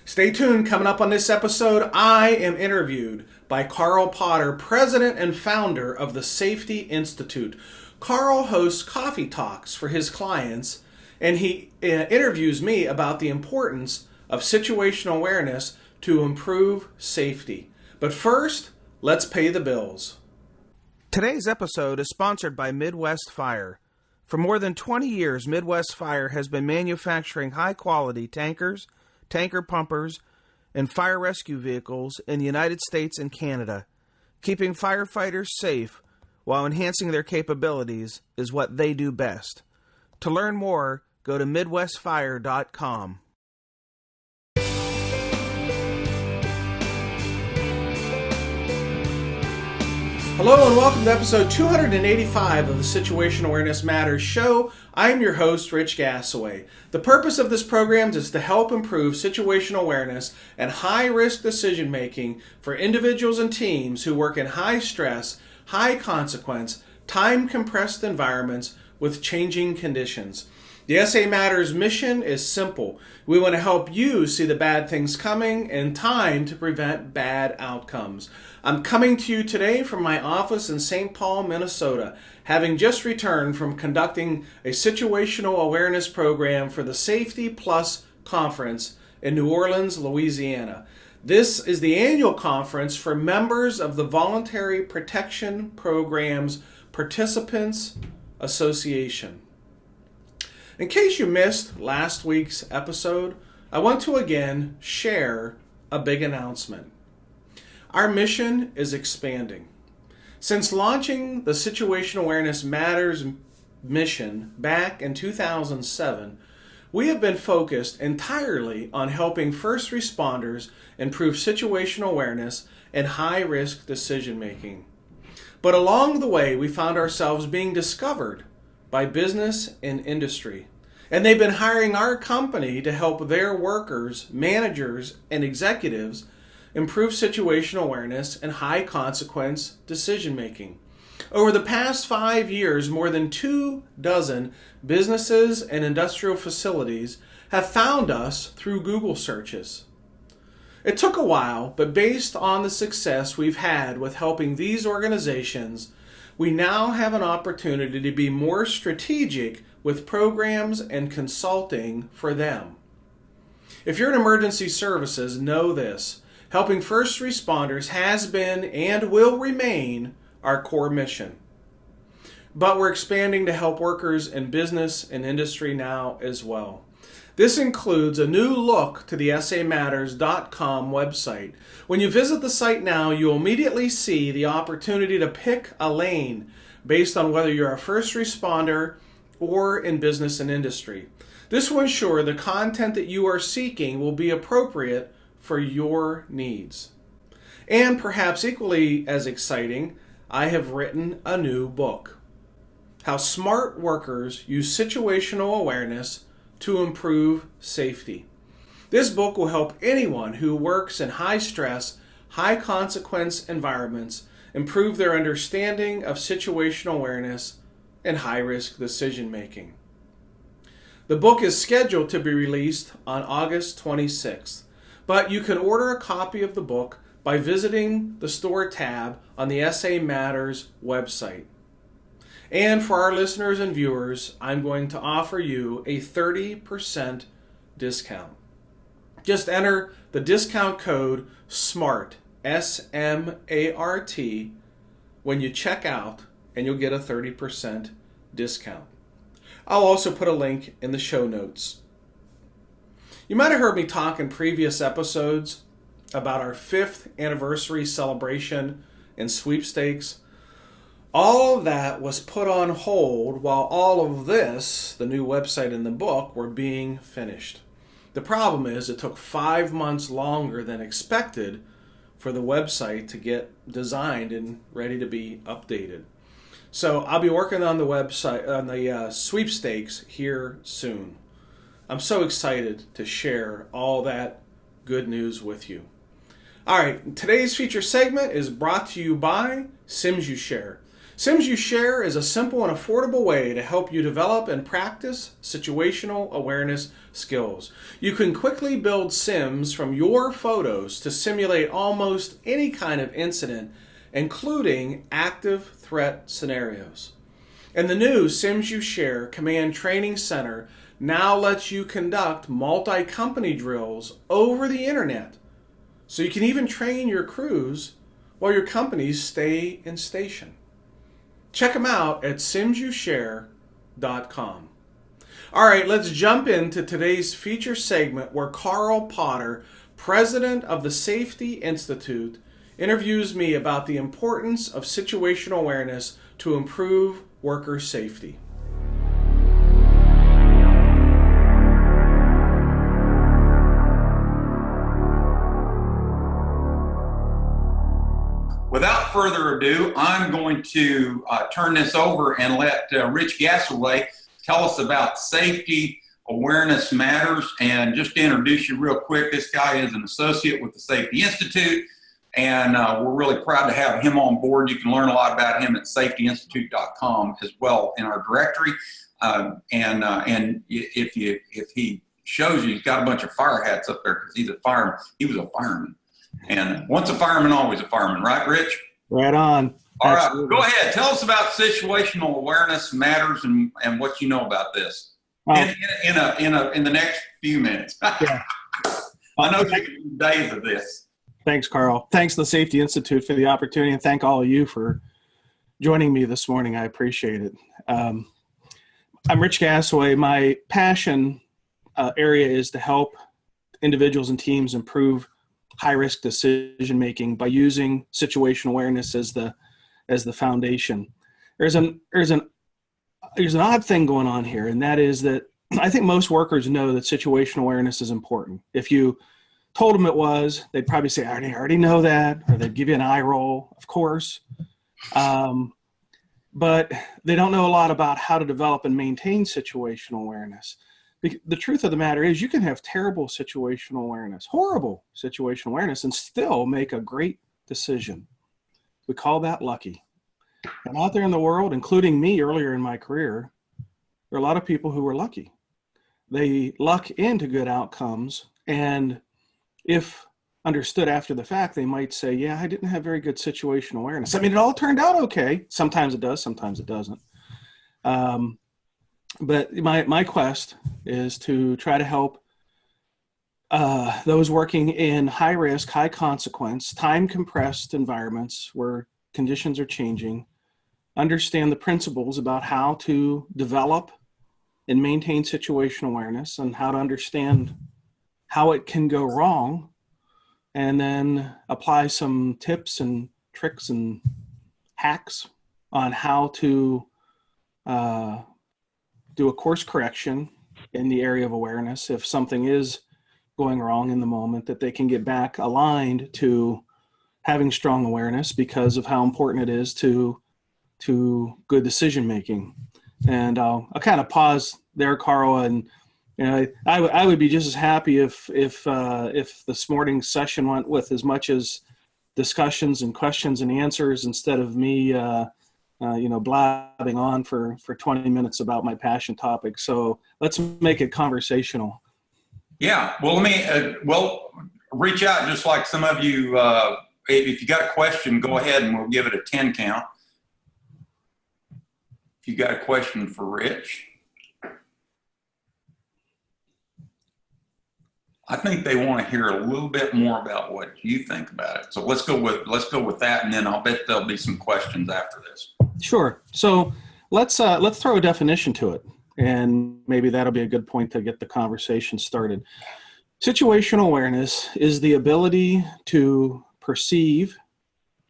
Stay tuned. Coming up on this episode, I am interviewed by Carl Potter, president and founder of the Safety Institute. Carl hosts coffee talks for his clients, and he interviews me about the importance of situational awareness to improve safety. But first, let's pay the bills. Today's episode is sponsored by Midwest Fire. For more than 20 years, Midwest Fire has been manufacturing high-quality tankers, tanker pumpers, and fire rescue vehicles in the United States and Canada. Keeping firefighters safe while enhancing their capabilities is what they do best. To learn more, go to MidwestFire.com. Hello and welcome to episode 285 of the Situational Awareness Matters show. I'm your host, Rich Gassaway. The purpose of this program is to help improve situational awareness and high-risk decision-making for individuals and teams who work in high-stress, high-consequence, time-compressed environments with changing conditions. The SA Matters mission is simple. We want to help you see the bad things coming in time to prevent bad outcomes. I'm coming to you today from my office in St. Paul, Minnesota, having just returned from conducting a situational awareness program for the Safety Plus Conference in New Orleans, Louisiana. This is the annual conference for members of the Voluntary Protection Program's Participants Association. In case you missed last week's episode, I want to again share a big announcement. Our mission is expanding. Since launching the Situational Awareness Matters mission back in 2007, we have been focused entirely on helping first responders improve situational awareness and high-risk decision-making. But along the way, we found ourselves being discovered by business and industry. And they've been hiring our company to help their workers, managers, and executives improve situational awareness and high-consequence decision-making. Over the past 5 years, more than 24 businesses and industrial facilities have found us through Google searches. It took a while, but based on the success we've had with helping these organizations, we now have an opportunity to be more strategic with programs and consulting for them. If you're in emergency services, know this. Helping first responders has been and will remain our core mission. But we're expanding to help workers in business and industry now as well. This includes a new look to the SAMatters.com website. When you visit the site now, you'll immediately see the opportunity to pick a lane based on whether you're a first responder or in business and industry. This will ensure the content that you are seeking will be appropriate for your needs. And perhaps equally as exciting, I have written a new book, How Smart Workers Use Situational Awareness to Improve Safety. This book will help anyone who works in high-stress, high-consequence environments improve their understanding of situational awareness and high-risk decision-making. The book is scheduled to be released on August 26th, but you can order a copy of the book by visiting the store tab on the SA Matters website. And for our listeners and viewers, I'm going to offer you a 30% discount. Just enter the discount code SMART, S-M-A-R-T, when you check out, and you'll get a 30% discount. I'll also put a link in the show notes. You might have heard me talk in previous episodes about our 5th anniversary celebration and sweepstakes. All of that was put on hold while all of this, the new website and the book, were being finished. The problem is it took 5 months longer than expected for the website to get designed and ready to be updated. So I'll be working on the website, on the sweepstakes here soon. I'm so excited to share all that good news with you. All right, today's feature segment is brought to you by SimsUShare. Sims You Share is a simple and affordable way to help you develop and practice situational awareness skills. You can quickly build Sims from your photos to simulate almost any kind of incident, including active threat scenarios. And the new Sims You Share Command Training Center now lets you conduct multi-company drills over the internet. So you can even train your crews while your companies stay in station. Check them out at simsyoushare.com. All right, let's jump into today's feature segment where Carl Potter, president of the Safety Institute, interviews me about the importance of situational awareness to improve worker safety. Without further ado, I'm going to turn this over and let Rich Gassaway tell us about Safety Awareness Matters. And just to introduce you real quick, this guy is an associate with the Safety Institute, and we're really proud to have him on board. You can learn a lot about him at safetyinstitute.com as well in our directory. And if he shows you, he's got a bunch of fire hats up there because he's a fireman. He was a fireman. And once a fireman, always a fireman, right, Rich? Right on. All right, go ahead. Tell us about situational awareness matters and what you know about this in the next few minutes. Yeah. I know you can do days of this. Thanks, Carl. Thanks to the Safety Institute for the opportunity, and thank all of you for joining me this morning. I appreciate it. I'm Rich Gassaway. My passion area is to help individuals and teams improve high-risk decision-making by using situational awareness as the foundation. There's an odd thing going on here, and that is that I think most workers know that situational awareness is important. If you told them it was, they'd probably say, I already know that, or they'd give you an eye roll, of course. But they don't know a lot about how to develop and maintain situational awareness. The truth of the matter is you can have terrible situational awareness, horrible situational awareness, and still make a great decision. We call that lucky. And out there in the world, including me earlier in my career, there are a lot of people who were lucky. They luck into good outcomes, and if understood after the fact, they might say, yeah, I didn't have very good situational awareness. I mean, it all turned out okay. Sometimes it does, sometimes it doesn't. But my quest is to try to help those working in high risk, high consequence, time compressed environments where conditions are changing, understand the principles about how to develop and maintain situational awareness and how to understand how it can go wrong, and then apply some tips and tricks and hacks on how to do a course correction in the area of awareness if something is going wrong in the moment, that they can get back aligned to having strong awareness because of how important it is to good decision making. And I'll kind of pause there, Carl, and I would be just as happy if this morning's session went with as much as discussions and questions and answers instead of me blabbing on for 20 minutes about my passion topic. So let's make it conversational. Yeah. Well, let me, reach out just like some of you, if you got a question, go ahead and we'll give it a 10 count. If you got a question for Rich. I think they want to hear a little bit more about what you think about it. So let's go with that, and then I'll bet there'll be some questions after this. Sure. So let's throw a definition to it, and maybe that'll be a good point to get the conversation started. Situational awareness is the ability to perceive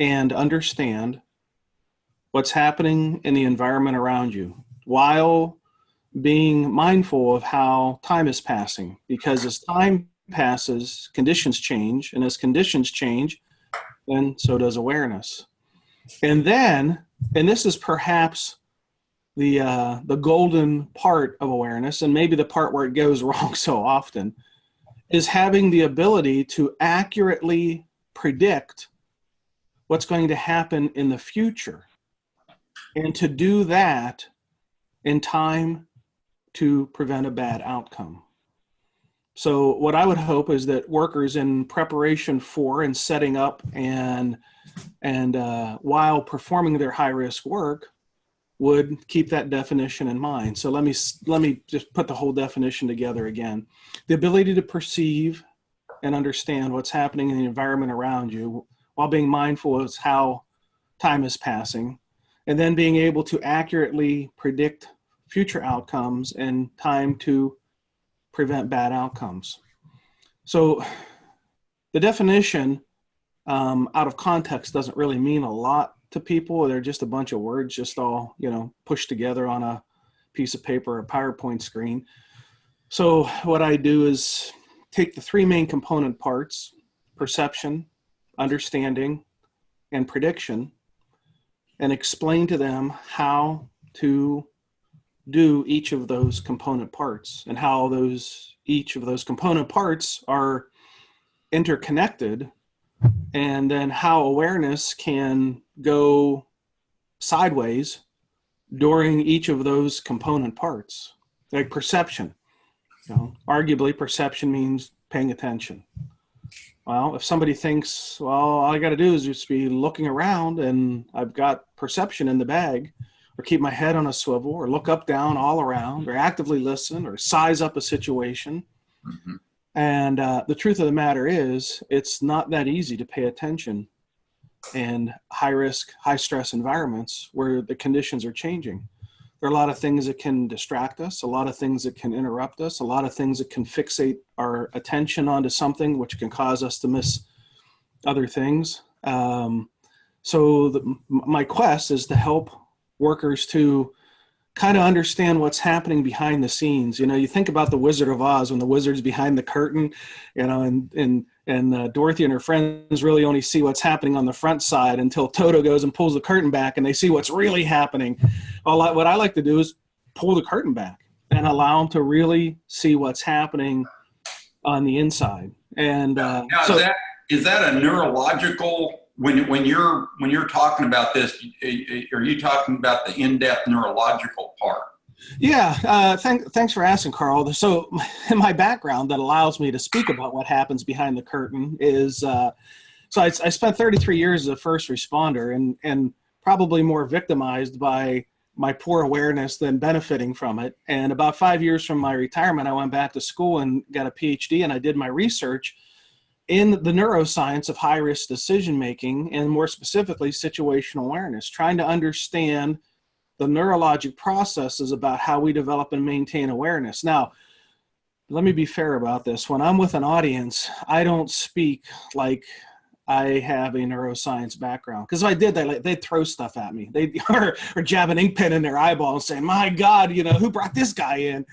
and understand what's happening in the environment around you while being mindful of how time is passing, because as time passes, conditions change, and as conditions change, then so does awareness. And then, and this is perhaps the golden part of awareness, and maybe the part where it goes wrong so often, is having the ability to accurately predict what's going to happen in the future. and to do that in time to prevent a bad outcome. So what I would hope is that workers in preparation for and setting up and while performing their high-risk work would keep that definition in mind. So let me just put the whole definition together again. The ability to perceive and understand what's happening in the environment around you while being mindful of how time is passing, and then being able to accurately predict future outcomes and time to prevent bad outcomes. So the definition out of context doesn't really mean a lot to people. They're just a bunch of words just all, pushed together on a piece of paper or a PowerPoint screen. So what I do is take the three main component parts: perception, understanding, and prediction, and explain to them how to do each of those component parts and how each of those component parts are interconnected, and then how awareness can go sideways during each of those component parts. Like perception, arguably perception means paying attention. Well, if somebody thinks, well, all I got to do is just be looking around and I've got perception in the bag, or keep my head on a swivel, or look up, down, all around, or actively listen, or size up a situation. Mm-hmm. And the truth of the matter is, it's not that easy to pay attention in high-risk, high-stress environments where the conditions are changing. There are a lot of things that can distract us, a lot of things that can interrupt us, a lot of things that can fixate our attention onto something, which can cause us to miss other things. My quest is to help workers to kind of understand what's happening behind the scenes. You think about the Wizard of Oz, when the wizard's behind the curtain, and Dorothy and her friends really only see what's happening on the front side until Toto goes and pulls the curtain back and they see what's really happening. Well, what I like to do is pull the curtain back and allow them to really see what's happening on the inside. And now, is that a neurological, when you're talking about this, are you talking about the in-depth neurological part? Yeah, thanks for asking, Carl. So my background that allows me to speak about what happens behind the curtain is, I spent 33 years as a first responder and probably more victimized by my poor awareness than benefiting from it. And about 5 years from my retirement, I went back to school and got a PhD, and I did my research in the neuroscience of high-risk decision-making, and more specifically, situational awareness, trying to understand the neurologic processes about how we develop and maintain awareness. Now, let me be fair about this. When I'm with an audience, I don't speak like I have a neuroscience background. Because if I did, they'd throw stuff at me. Or jab an ink pen in their eyeball and say, my God, who brought this guy in?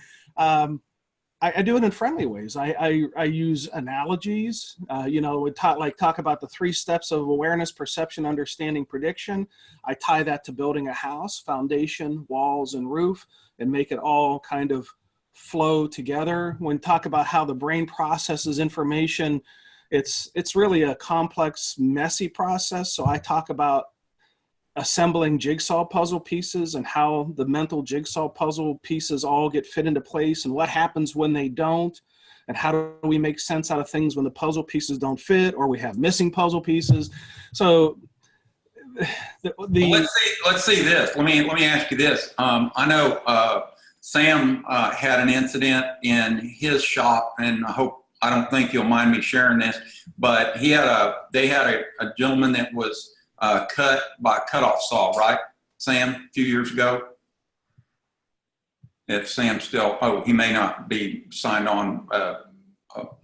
I do it in friendly ways. I use analogies, talk about the 3 steps of awareness, perception, understanding, prediction. I tie that to building a house: foundation, walls, and roof, and make it all kind of flow together. When talk about how the brain processes information, it's really a complex, messy process. So I talk about assembling jigsaw puzzle pieces and how the mental jigsaw puzzle pieces all get fit into place and what happens when they don't, and how do we make sense out of things when the puzzle pieces don't fit or we have missing puzzle pieces. So let's see this. Let me ask you this. I know Sam had an incident in his shop, and I don't think you'll mind me sharing this, but they had a gentleman that was cut by a cutoff saw, right, Sam, a few years ago? If Sam still, he may not be signed on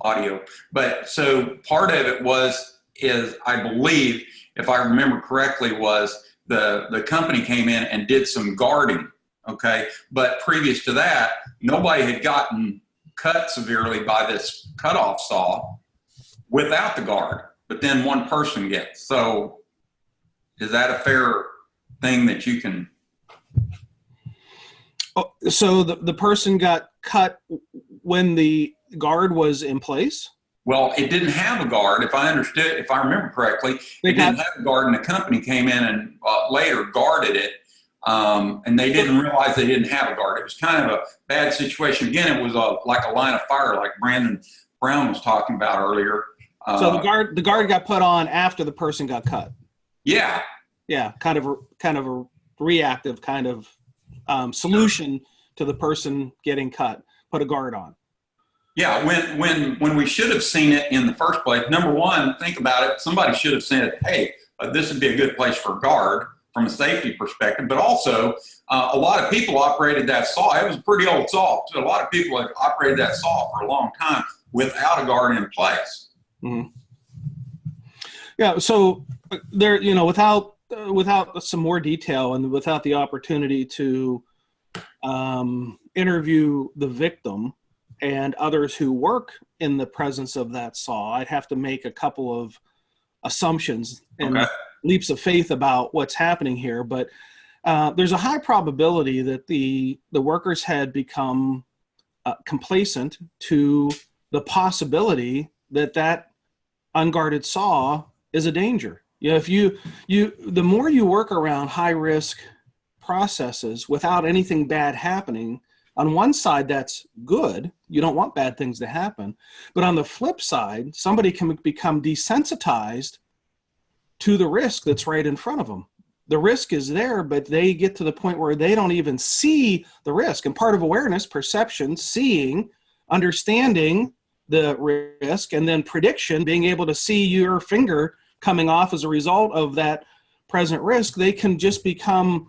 audio. But so part of it is I believe, if I remember correctly, was the company came in and did some guarding, okay? But previous to that, nobody had gotten cut severely by this cutoff saw without the guard, but then one person gets. So is that a fair thing that you can? Oh, so the person got cut when the guard was in place? Well, it didn't have a guard. If I remember correctly, it didn't have a guard, and the company came in and later guarded it. and they didn't realize they didn't have a guard. It was kind of a bad situation. Again, it was like a line of fire, like Brandon Brown was talking about earlier. So the guard got put on after the person got cut. Yeah. Yeah, kind of a reactive kind of solution to the person getting cut. Put a guard on. Yeah, when we should have seen it in the first place. Number one, think about it. Somebody should have said, "Hey, this would be a good place for a guard from a safety perspective." But also, a lot of people operated that saw. It was a pretty old saw. So a lot of people had operated that saw for a long time without a guard in place. Mm-hmm. Yeah. So there, without some more detail and without the opportunity to interview the victim and others who work in the presence of that saw, I'd have to make a couple of assumptions and leaps of faith about what's happening here. But there's a high probability that the workers had become complacent to the possibility that unguarded saw is a danger. If the more you work around high risk processes without anything bad happening, on one side, that's good. You don't want bad things to happen. But on the flip side, somebody can become desensitized to the risk that's right in front of them. The risk is there, but they get to the point where they don't even see the risk. And part of awareness, perception, seeing, understanding the risk, and then prediction, being able to see your finger coming off as a result of that present risk, they can just become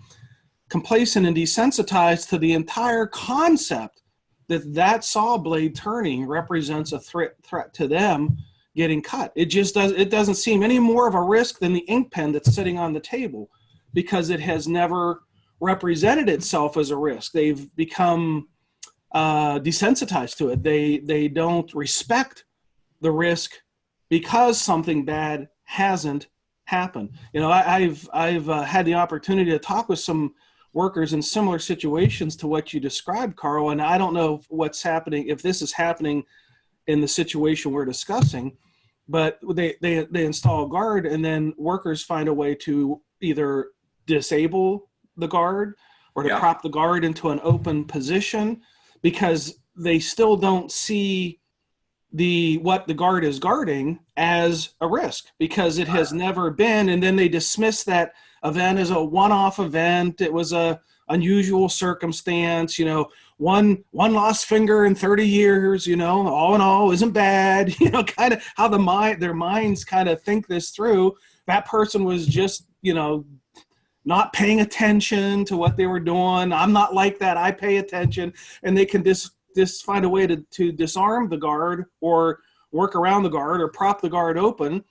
complacent and desensitized to the entire concept that saw blade turning represents a threat to them getting cut. It doesn't seem any more of a risk than the ink pen that's sitting on the table, because it has never represented itself as a risk. They've become desensitized to it. They don't respect the risk because something bad hasn't happened. I've had the opportunity to talk with some workers in similar situations to what you described, Carl, and I don't know what's happening, if this is happening in the situation we're discussing, but they install a guard, and then workers find a way to either disable the guard or to prop the guard into an open position, because they still don't see what the guard is guarding as a risk, because it has never been, and then they dismiss that event as a one-off event. It was a unusual circumstance, one lost finger in 30 years, all in all isn't bad, kind of how their minds kind of think this through. That person was just, not paying attention to what they were doing. I'm not like that. I pay attention. And they can just find a way to disarm the guard or work around the guard or prop the guard open,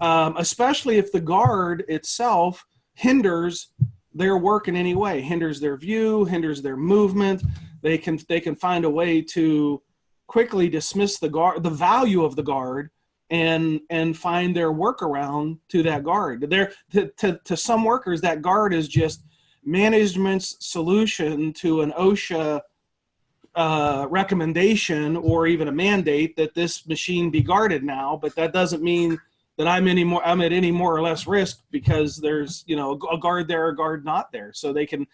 especially if the guard itself hinders their work in any way, hinders their view, hinders their movement. They can find a way to quickly dismiss the guard, the value of the guard, and find their workaround to that guard. To some workers, that guard is just management's solution to an OSHA recommendation or even a mandate that this machine be guarded now. But that doesn't mean that I'm at any more or less risk because there's a guard there, a guard not there. So they can,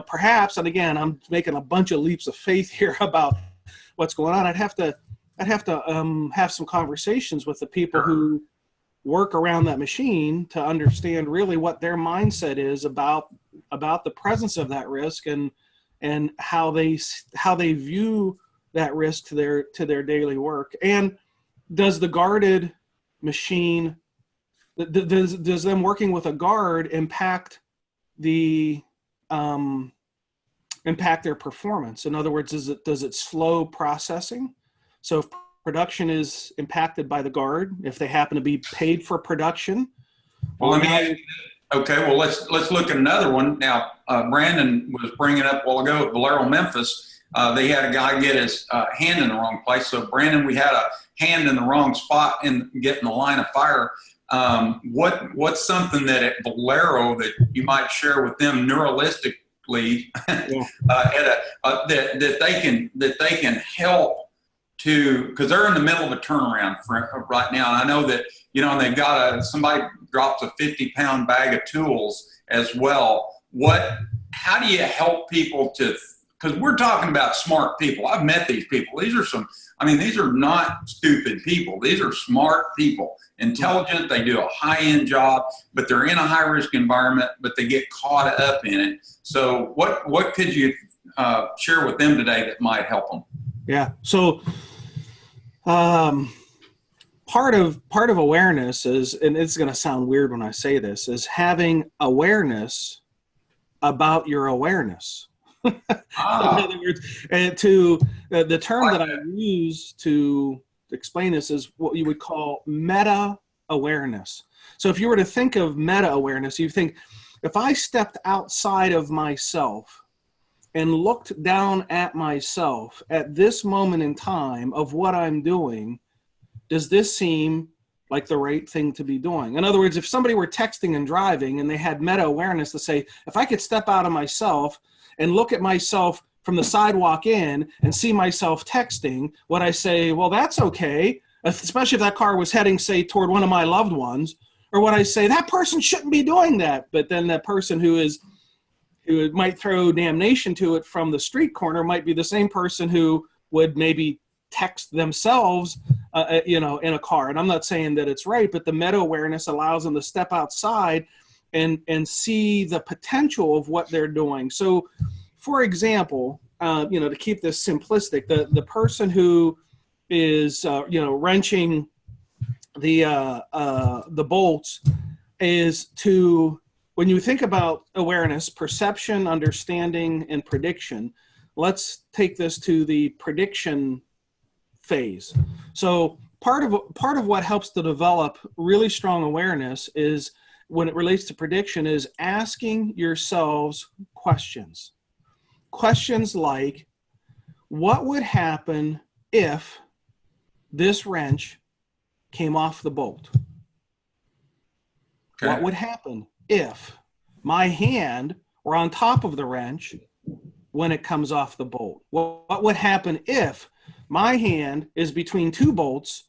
perhaps, and again, I'm making a bunch of leaps of faith here about what's going on. I'd have to have some conversations with the people who work around that machine to understand really what their mindset is about the presence of that risk and how they view that risk to their daily work. And does the guarded machine, does them working with a guard impact their performance? In other words, does it slow processing? So if production is impacted by the guard, if they happen to be paid for production. Well, let me ask you, okay, well, let's look at another one. Now, Brandon was bringing up a while ago at Valero, Memphis. They had a guy get his hand in the wrong place. So, Brandon, we had a hand in the wrong spot and getting the line of fire. What's something that at Valero that you might share with them neuralistically that they can help to, because they're in the middle of a turnaround right now. And I know that, they've got somebody drops a 50-pound bag of tools as well. how do you help people to, because we're talking about smart people. I've met these people. These are not stupid people. These are smart people, intelligent. They do a high-end job, but they're in a high-risk environment, but they get caught up in it. So what could you share with them today that might help them? Yeah. So part of awareness is, and it's going to sound weird when I say this, is having awareness about your awareness. In other words, and the term that I use to explain this is what you would call meta awareness. So if you were to think of meta awareness, you think, if I stepped outside of myself and looked down at myself at this moment in time of what I'm doing, does this seem like the right thing to be doing? In other words, if somebody were texting and driving and they had meta awareness to say, if I could step out of myself and look at myself from the sidewalk in and see myself texting, would I say, well, that's okay, especially if that car was heading, say, toward one of my loved ones? Or would I say, that person shouldn't be doing that? But then that person who might throw damnation to it from the street corner might be the same person who would maybe text themselves in a car. And I'm not saying that it's right, but the meta awareness allows them to step outside and see the potential of what they're doing. So, for example, to keep this simplistic, the person who is wrenching the bolts is to, when you think about awareness, perception, understanding, and prediction. Let's take this to the prediction phase. So part of what helps to develop really strong awareness is, when it relates to prediction, is asking yourselves questions. Questions like, what would happen if this wrench came off the bolt? Okay. What would happen if my hand were on top of the wrench when it comes off the bolt? What would happen if my hand is between two bolts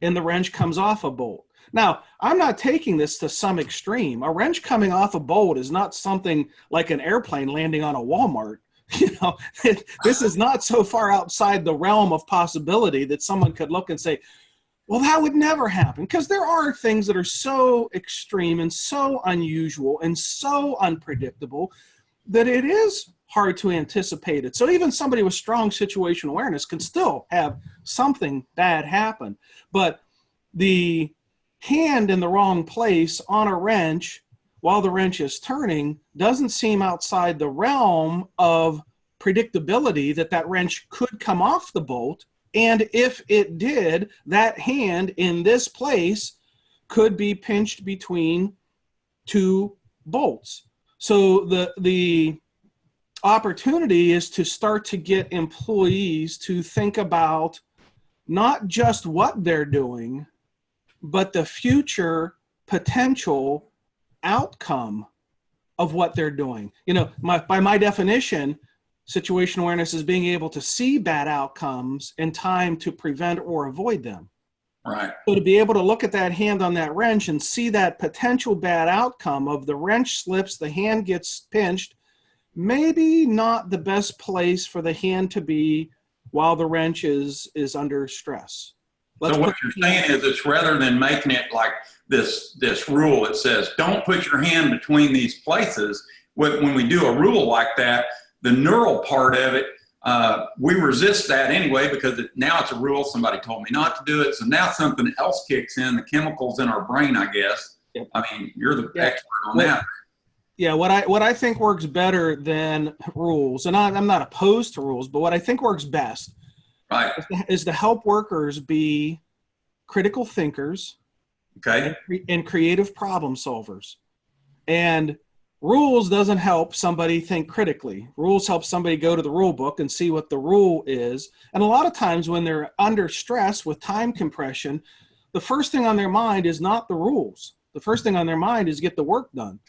and the wrench comes off a bolt? Now, I'm not taking this to some extreme. A wrench coming off a bolt is not something like an airplane landing on a Walmart. This is not so far outside the realm of possibility that someone could look and say, well, that would never happen. Because there are things that are so extreme and so unusual and so unpredictable that it is hard to anticipate it. So even somebody with strong situational awareness can still have something bad happen. But the hand in the wrong place on a wrench while the wrench is turning doesn't seem outside the realm of predictability that wrench could come off the bolt. And if it did, that hand in this place could be pinched between two bolts. So the opportunity is to start to get employees to think about not just what they're doing, but the future potential outcome of what they're doing. By my definition, situational awareness is being able to see bad outcomes in time to prevent or avoid them. Right. So to be able to look at that hand on that wrench and see that potential bad outcome of the wrench slips, the hand gets pinched, maybe not the best place for the hand to be while the wrench is under stress. So what you're saying is, it's rather than making it like this rule that says, don't put your hand between these places. When we do a rule like that, the neural part of it, we resist that anyway, because now it's a rule. Somebody told me not to do it. So now something else kicks in, the chemicals in our brain, I guess. Yep. I mean, you're the expert on that. Yeah, what I think works better than rules, and I'm not opposed to rules, but what I think works best, right, is to help workers be critical thinkers, okay, and creative problem solvers. And rules doesn't help somebody think critically. Rules help somebody go to the rule book and see what the rule is. And a lot of times when they're under stress with time compression, the first thing on their mind is not the rules. The first thing on their mind is get the work done.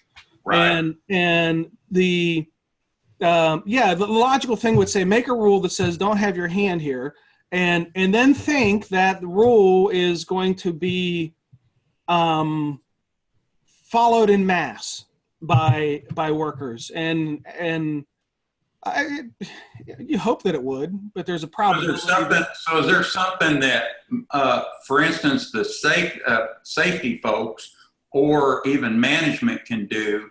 Right. And the logical thing would say, make a rule that says don't have your hand here, and then think that the rule is going to be followed in mass. by workers, and you hope that it would, but there's a problem. Is there something that, for instance, the safety folks or even management can do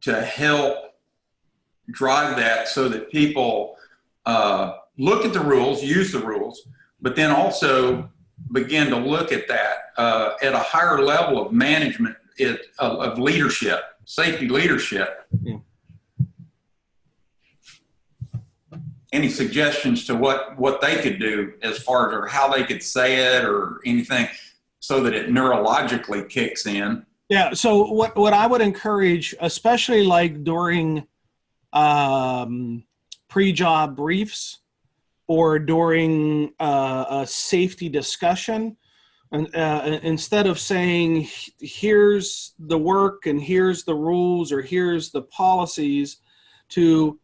to help drive that so that people look at the rules, use the rules, but then also begin to look at that at a higher level of management, of leadership, safety leadership? Yeah. Any suggestions to what they could do as far as, or how they could say it or anything so that it neurologically kicks in? Yeah. So what I would encourage, especially like during pre-job briefs or during a safety discussion, and instead of saying, here's the work and here's the rules or here's the policies, to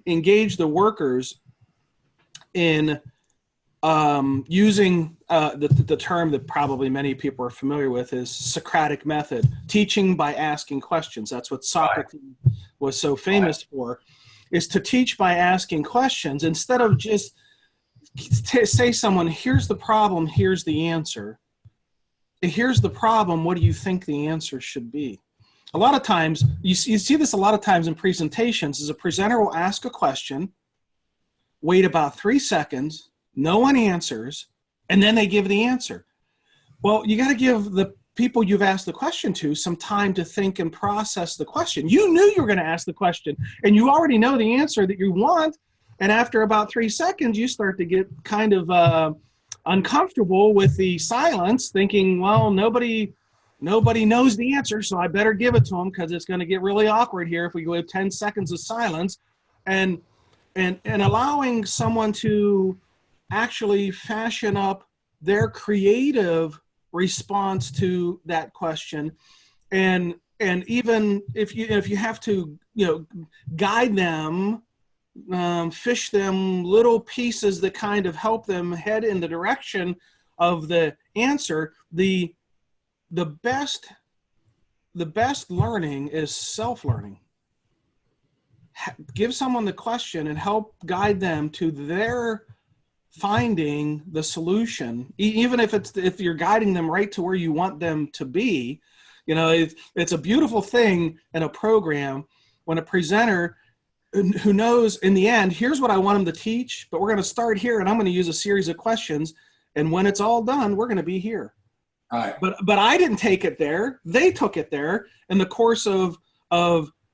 engage the workers in using the term that probably many people are familiar with is Socratic method, teaching by asking questions. That's what Socratic was so famous for, is to teach by asking questions instead of just say someone, here's the problem, here's the answer. Here's the problem, what do you think the answer should be? A lot of times, you see this a lot of times in presentations, is a presenter will ask a question, wait about 3 seconds, no one answers, and then they give the answer. Well, you got to give the people you've asked the question to some time to think and process the question. You knew you were going to ask the question, and you already know the answer that you want, and after about 3 seconds, you start to get kind of uncomfortable with the silence, thinking, well, nobody knows the answer, so I better give it to them because it's going to get really awkward here if we go 10 seconds of silence, and allowing someone to actually fashion up their creative response to that question, and even if you have to, guide them, fish them little pieces that kind of help them head in the direction of the answer. The best learning is self-learning. Give someone the question and help guide them to their finding the solution, even if you're guiding them right to where you want them to be. It's a beautiful thing in a program when a presenter who knows in the end, here's what I want them to teach, but we're going to start here and I'm going to use a series of questions, and when it's all done, we're going to be here. Right. But I didn't take it there. They took it there in the course of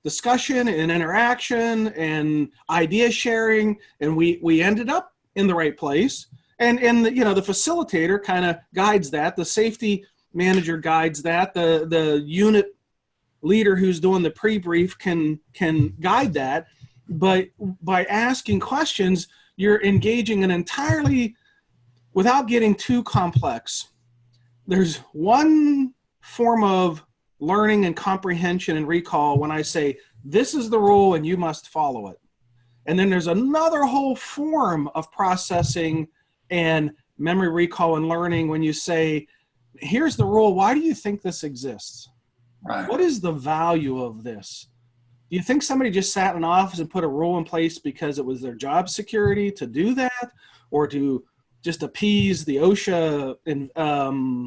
discussion and interaction and idea sharing, and we ended up in the right place. And the facilitator kind of guides that. The safety manager guides that. The unit leader who's doing the pre-brief can guide that. But by asking questions, you're engaging an entirely, without getting too complex. There's one form of learning and comprehension and recall when I say, this is the rule and you must follow it. And then there's another whole form of processing and memory recall and learning when you say, here's the rule. Why do you think this exists? Right. What is the value of this? Do you think somebody just sat in an office and put a rule in place because it was their job security to do that, or to just appease the OSHA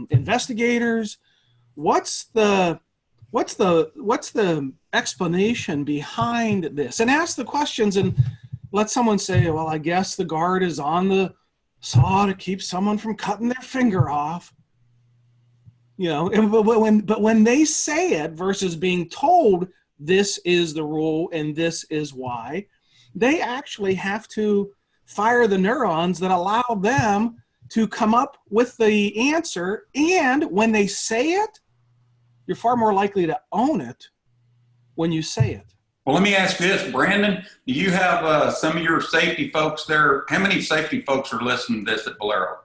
investigators? What's the explanation behind this? And ask the questions and let someone say, well, I guess the guard is on the saw to keep someone from cutting their finger off. But when they say it versus being told this is the rule and this is why, they actually have to fire the neurons that allow them to come up with the answer. And when they say it, you're far more likely to own it when you say it. Well, let me ask you this, Brandon. Do you have some of your safety folks there? How many safety folks are listening to this at Bolero?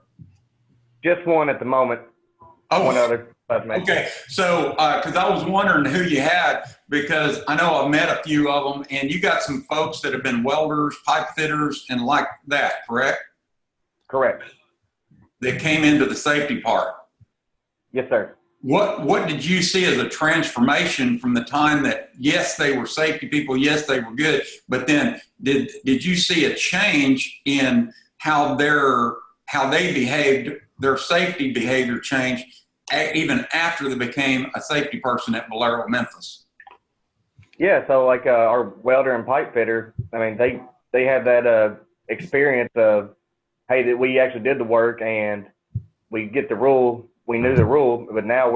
Just one at the moment. Oh, one other. Okay. So, because I was wondering who you had, because I know I've met a few of them, and you got some folks that have been welders, pipe fitters, and like that, correct? Correct. That came into the safety part. Yes, sir. What did you see as a transformation from the time that, yes, they were safety people, yes, they were good, but then did you see a change in how they behaved, their safety behavior changed even after they became a safety person at Valero Memphis? Yeah, so like our welder and pipe fitter, I mean, they have that experience of, hey, that we actually did the work and we get the rule, we knew the rule, but now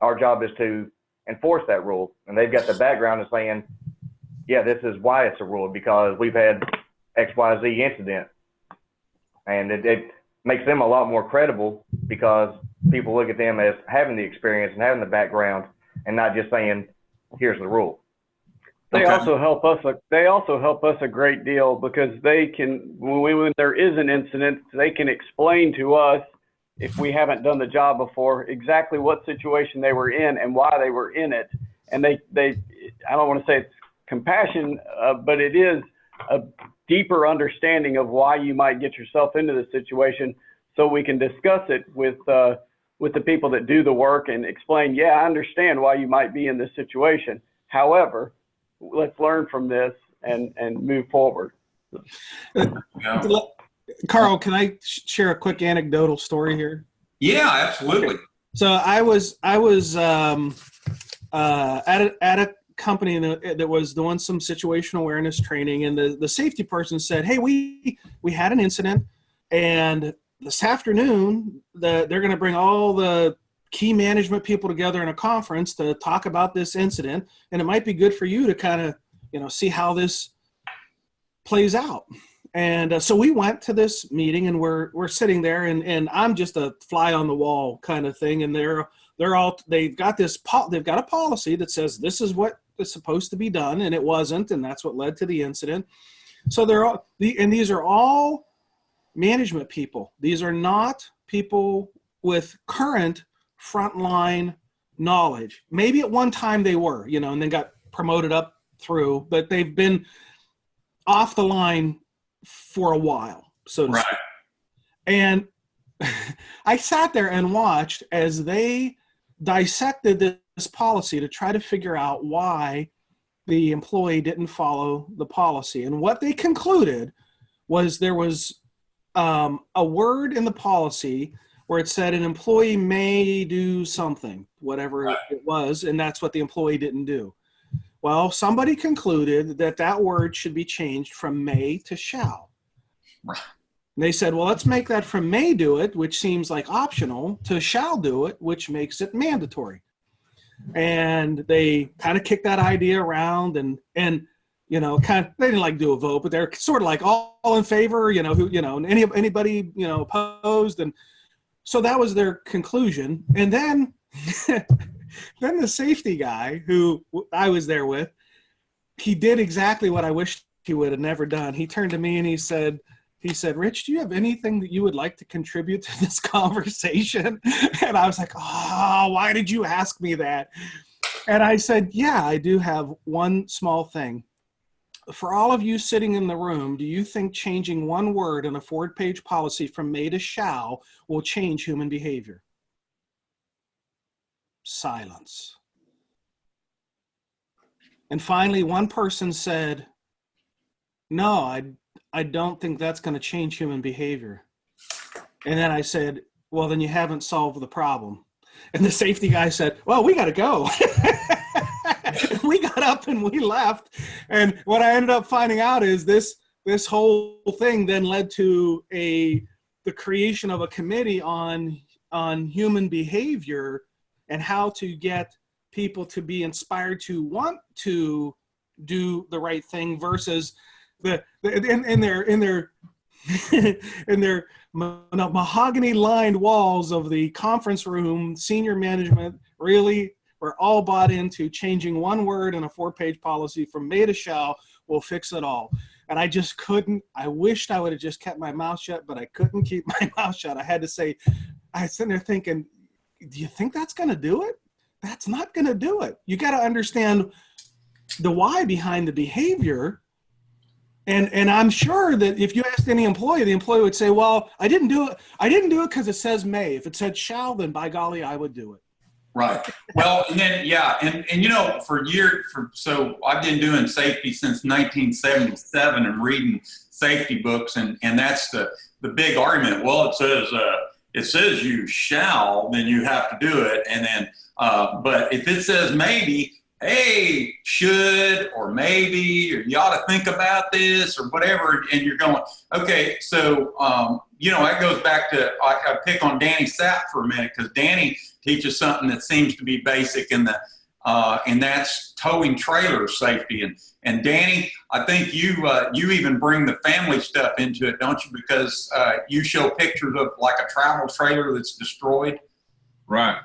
our job is to enforce that rule. And they've got the background of saying, yeah, this is why it's a rule, because we've had XYZ incident. And it makes them a lot more credible because people look at them as having the experience and having the background and not just saying, here's the rule. They also help us. They also help us a great deal because they can, when there is an incident, they can explain to us, if we haven't done the job before, exactly what situation they were in and why they were in it. And they I don't want to say it's compassion, but it is a deeper understanding of why you might get yourself into this situation, so we can discuss it with the people that do the work and explain, yeah, I understand why you might be in this situation. However, let's learn from this and move forward. Carl, can I share a quick anecdotal story here? Yeah, absolutely. So I was at a company that was doing some situational awareness training, and the safety person said, hey, we had an incident, and this afternoon they're going to bring all the key management people together in a conference to talk about this incident, and it might be good for you to kind of see how this plays out. And so we went to this meeting, and we're sitting there, and I'm just a fly on the wall kind of thing, and they've got a policy that says this is what is supposed to be done, and it wasn't, and that's what led to the incident. So these are all management people. These are not people with current frontline knowledge. Maybe at one time they were, and then got promoted up through, but they've been off the line for a while, so to speak. And I sat there and watched as they dissected this policy to try to figure out why the employee didn't follow the policy. And what they concluded was there was a word in the policy where it said an employee may do something, whatever it was, and that's what the employee didn't do. Well, somebody concluded that word should be changed from may to shall. Right. And they said, well, let's make that from may do it, which seems like optional, to shall do it, which makes it mandatory. And they kind of kicked that idea around and they didn't like do a vote, but they're sort of like all in favor, anybody, opposed. And so that was their conclusion. And then then the safety guy who I was there with, he did exactly what I wished he would have never done. He turned to me and he said, Rich, do you have anything that you would like to contribute to this conversation? And I was like, oh, why did you ask me that? And I said, yeah, I do have one small thing. For all of you sitting in the room, do you think changing one word in a 4-page policy from may to shall will change human behavior? Silence. And finally, one person said, no, I don't think that's going to change human behavior. And then I said, well, then you haven't solved the problem. And the safety guy said, well, we got to go. We got up and we left. And what I ended up finding out is this whole thing then led to the creation of a committee on human behavior and how to get people to be inspired to want to do the right thing versus in their mahogany lined walls of the conference room. Senior management really were all bought into changing one word in a 4-page policy from may to shall will fix it all. And I just couldn't. I wished I would have just kept my mouth shut, but I couldn't keep my mouth shut. I had to say, I was sitting there thinking, do you think that's going to do it? That's not going to do it. You got to understand the why behind the behavior. And I'm sure that if you asked any employee, the employee would say, well, I didn't do it. I didn't do it because it says may. If it said shall, then by golly, I would do it. Right. Well, and then, yeah. And you know, so I've been doing safety since 1977 and reading safety books. And that's the big argument. Well, it says you shall, then you have to do it. And then, but if it says maybe, hey, should, or maybe, or you ought to think about this or whatever. And you're going, okay. So, you know, that goes back to, I pick on Danny Sapp for a minute, because Danny teaches something that seems to be basic in the, and that's towing trailer safety. And Danny, I think you even bring the family stuff into it, don't you? Because you show pictures of like a travel trailer that's destroyed. Right.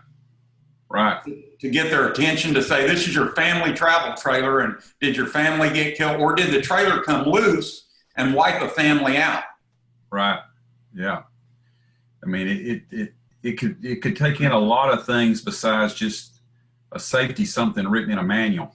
Right. To get their attention, to say, this is your family travel trailer, and did your family get killed, or did the trailer come loose and wipe a family out? Right. Yeah. I mean, it could take in a lot of things besides just a safety something written in a manual.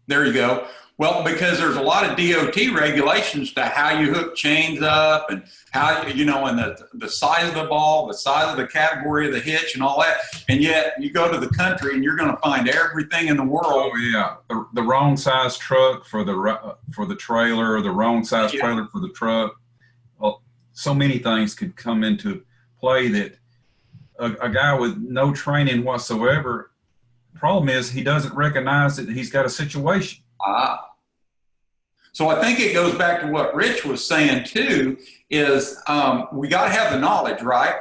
There you go. Well, because there's a lot of DOT regulations to how you hook chains up, and how, you know, and the size of the ball, the size of the category of the hitch and all that. And yet you go to the country and you're going to find everything in the world. Oh yeah. The wrong size truck for the trailer, or the wrong size trailer for the truck. Well, so many things could come into play that a guy with no training whatsoever, problem is he doesn't recognize that he's got a situation. So I think it goes back to what Rich was saying too, is we got to have the knowledge, right?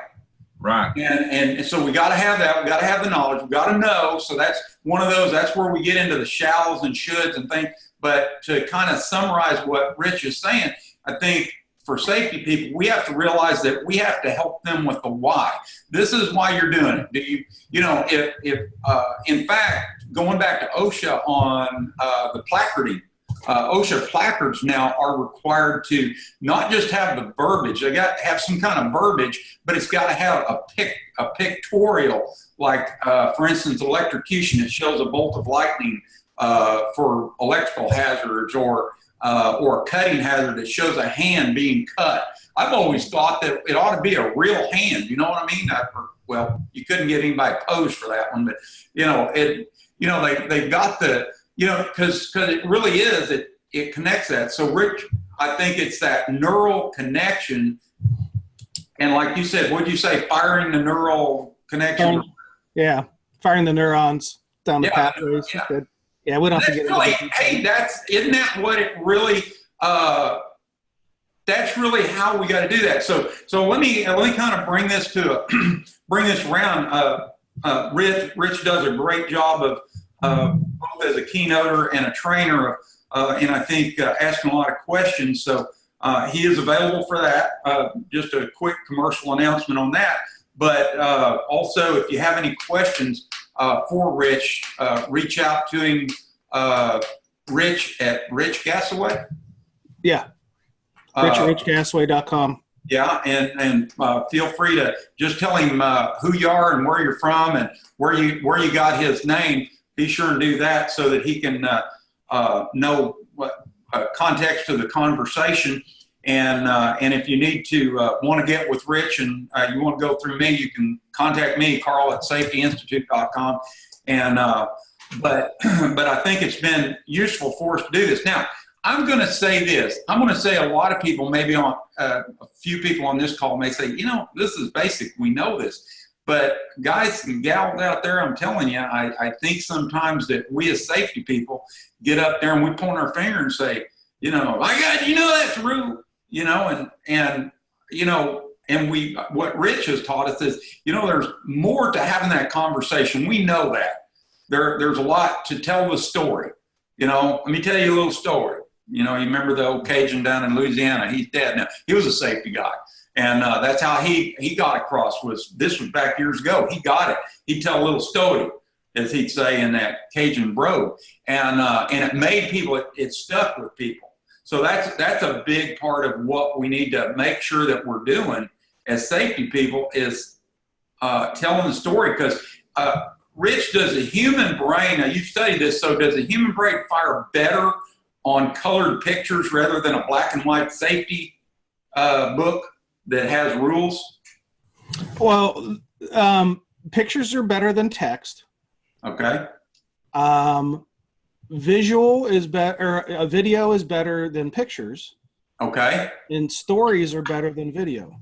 Right. And so we got to have that. We got to have the knowledge. We got to know. So that's one of those. That's where we get into the shalls and shoulds and things. But to kind of summarize what Rich is saying, I think for safety people, we have to realize that we have to help them with the why. This is why you're doing it. Do you know, if in fact, going back to OSHA on the placarding, OSHA placards now are required to not just have the verbiage. They got to have some kind of verbiage, but it's got to have a pictorial, like for instance, electrocution. It shows a bolt of lightning for electrical hazards, or a cutting hazard that shows a hand being cut. I've always thought that it ought to be a real hand. You know what I mean? Well, you couldn't get anybody posed for that one, but you know, they've got the, you know, because it really is, it connects that. So Rich, I think it's that neural connection. And like you said, what'd you say? Firing the neural connection? Yeah. Firing the neurons down the pathways. Yeah, we don't have to get really, hey, isn't that what it really, that's really how we got to do that. So let me kind of bring this around. Rich does a great job of, both as a keynoter and a trainer, and I think asking a lot of questions. So he is available for that. Just a quick commercial announcement on that. But also, if you have any questions for Rich, reach out to him, Rich at Rich Gasaway. Yeah, Rich@richgasaway.com. Yeah, and feel free to just tell him who you are and where you're from and where you got his name. Be sure and do that so that he can know what context to the conversation. And if you need to want to get with Rich and you want to go through me, you can contact me, Carl at safetyinstitute.com. And but I think it's been useful for us to do this. Now, I'm going to say this. I'm going to say a lot of people, maybe on a few people on this call may say, you know, this is basic. We know this. But guys and gals out there, I'm telling you, I think sometimes that we as safety people get up there and we point our finger and say, you know, my God, you know, that's rude, you know, and you know, and what Rich has taught us is, you know, there's more to having that conversation. We know that there's a lot to tell the story. You know, let me tell you a little story. You know, you remember the old Cajun down in Louisiana? He's dead now. He was a safety guy. And that's how he got across. This was back years ago. He got it. He'd tell a little story, as he'd say in that Cajun brogue, and it made people. It stuck with people. So that's a big part of what we need to make sure that we're doing as safety people is telling the story. Because Rich, does the human brain? Now you've studied this. So does the human brain fire better on colored pictures rather than a black and white safety book that has rules? Well, pictures are better than text. Okay. Visual is better. A video is better than pictures, Okay. and stories are better than video.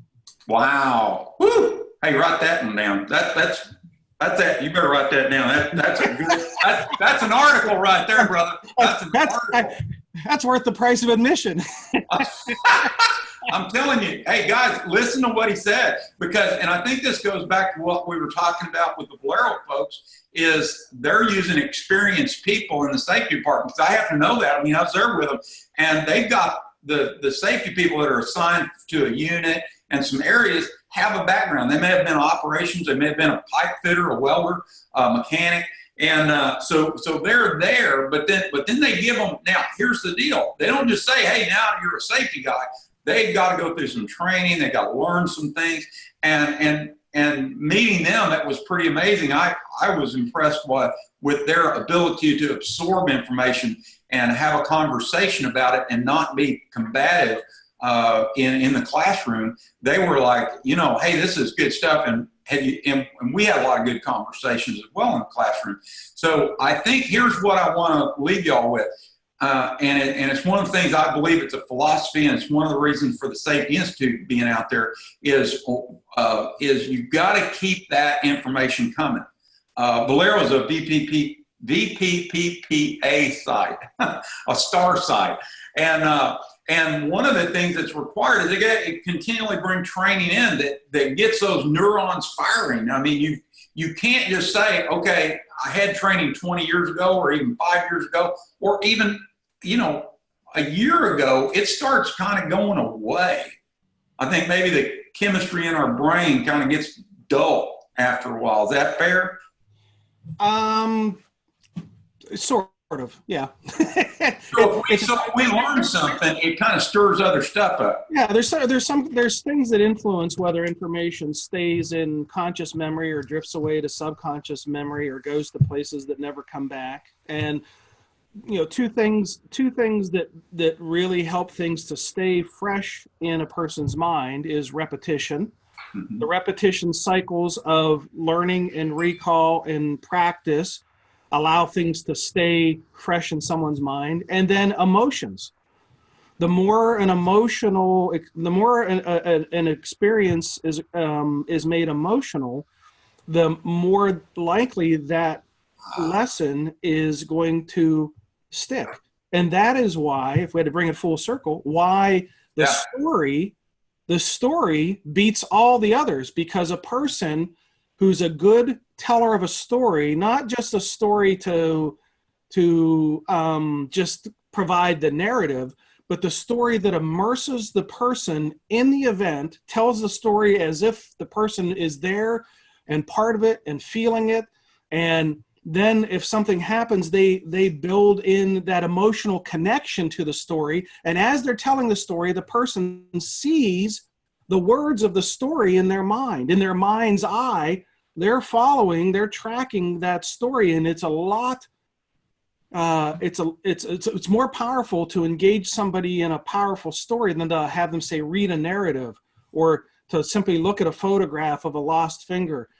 Wow. Woo. Hey, write that one down. That's that. You better write that down. That's a good. That's an article right there, brother. That's an article. That's worth the price of admission. I'm telling you, hey guys, listen to what he said, and I think this goes back to what we were talking about with the Valero folks, is they're using experienced people in the safety department. Because I happen to know that. I mean, I was there with them, and they've got the safety people that are assigned to a unit and some areas have a background. They may have been operations, they may have been a pipe fitter, a welder, a mechanic. And so they're there, but then they give them, now here's the deal. They don't just say, hey, now you're a safety guy. They've got to go through some training. They got to learn some things. And meeting them, it was pretty amazing. I was impressed with their ability to absorb information and have a conversation about it and not be combative in the classroom. They were like, hey, this is good stuff. And we had a lot of good conversations as well in the classroom. So I think here's what I want to leave y'all with. And it's one of the things I believe it's a philosophy, and it's one of the reasons for the Safety Institute being out there is you've got to keep that information coming. Valero is a VPPPA site, a star site. And one of the things that's required is they continually bring training in that gets those neurons firing. I mean, you can't just say, okay, I had training 20 years ago or even 5 years ago or even, a year ago. It starts kind of going away. I think maybe the chemistry in our brain kind of gets dull after a while. Is that fair? Sort of, yeah. So if we learn something, it kind of stirs other stuff up. Yeah, there's things that influence whether information stays in conscious memory or drifts away to subconscious memory or goes to places that never come back. And two things that really help things to stay fresh in a person's mind is repetition. Mm-hmm. The repetition cycles of learning and recall and practice allow things to stay fresh in someone's mind. And then emotions. The more an experience is made emotional, the more likely that lesson is going to stick. And that is why, if we had to bring it full circle, why the story beats all the others, because a person who's a good teller of a story, not just a story to just provide the narrative, but the story that immerses the person in the event, tells the story as if the person is there and part of it and feeling it. And then if something happens, they build in that emotional connection to the story. And as they're telling the story, the person sees the words of the story in their mind, in their mind's eye. They're tracking that story, and it's a lot. It's more powerful to engage somebody in a powerful story than to have them say read a narrative or to simply look at a photograph of a lost finger.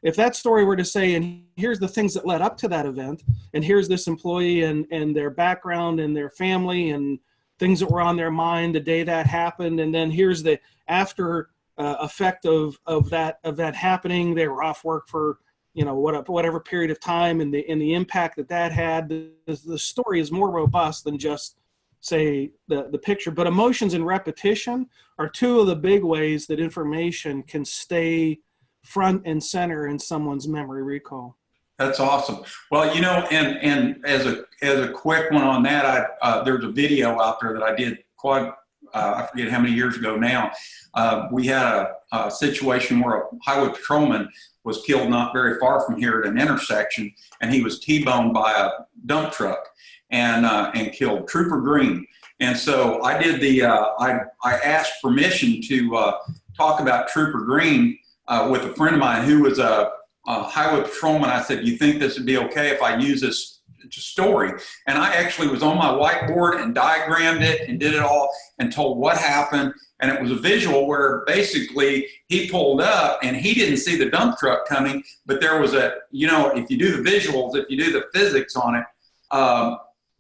If that story were to say, and here's the things that led up to that event, and here's this employee and their background and their family and things that were on their mind the day that happened, and then here's the after effect of that happening. They were off work for whatever period of time, and the impact that had. The story is more robust than just say the picture. But emotions and repetition are two of the big ways that information can stay front and center in someone's memory recall. That's awesome. Well, and as a quick one on that, there's a video out there that I did I forget how many years ago now. We had a situation where a highway patrolman was killed not very far from here at an intersection, and he was T-boned by a dump truck and killed. Trooper Green. And so I did I asked permission to talk about Trooper Green with a friend of mine who was a highway patrolman. I said, "You think this would be okay if I use this story. And I actually was on my whiteboard and diagrammed it and did it all and told what happened. And it was a visual where basically he pulled up and he didn't see the dump truck coming, but there was a, if you do the visuals, if you do the physics on it,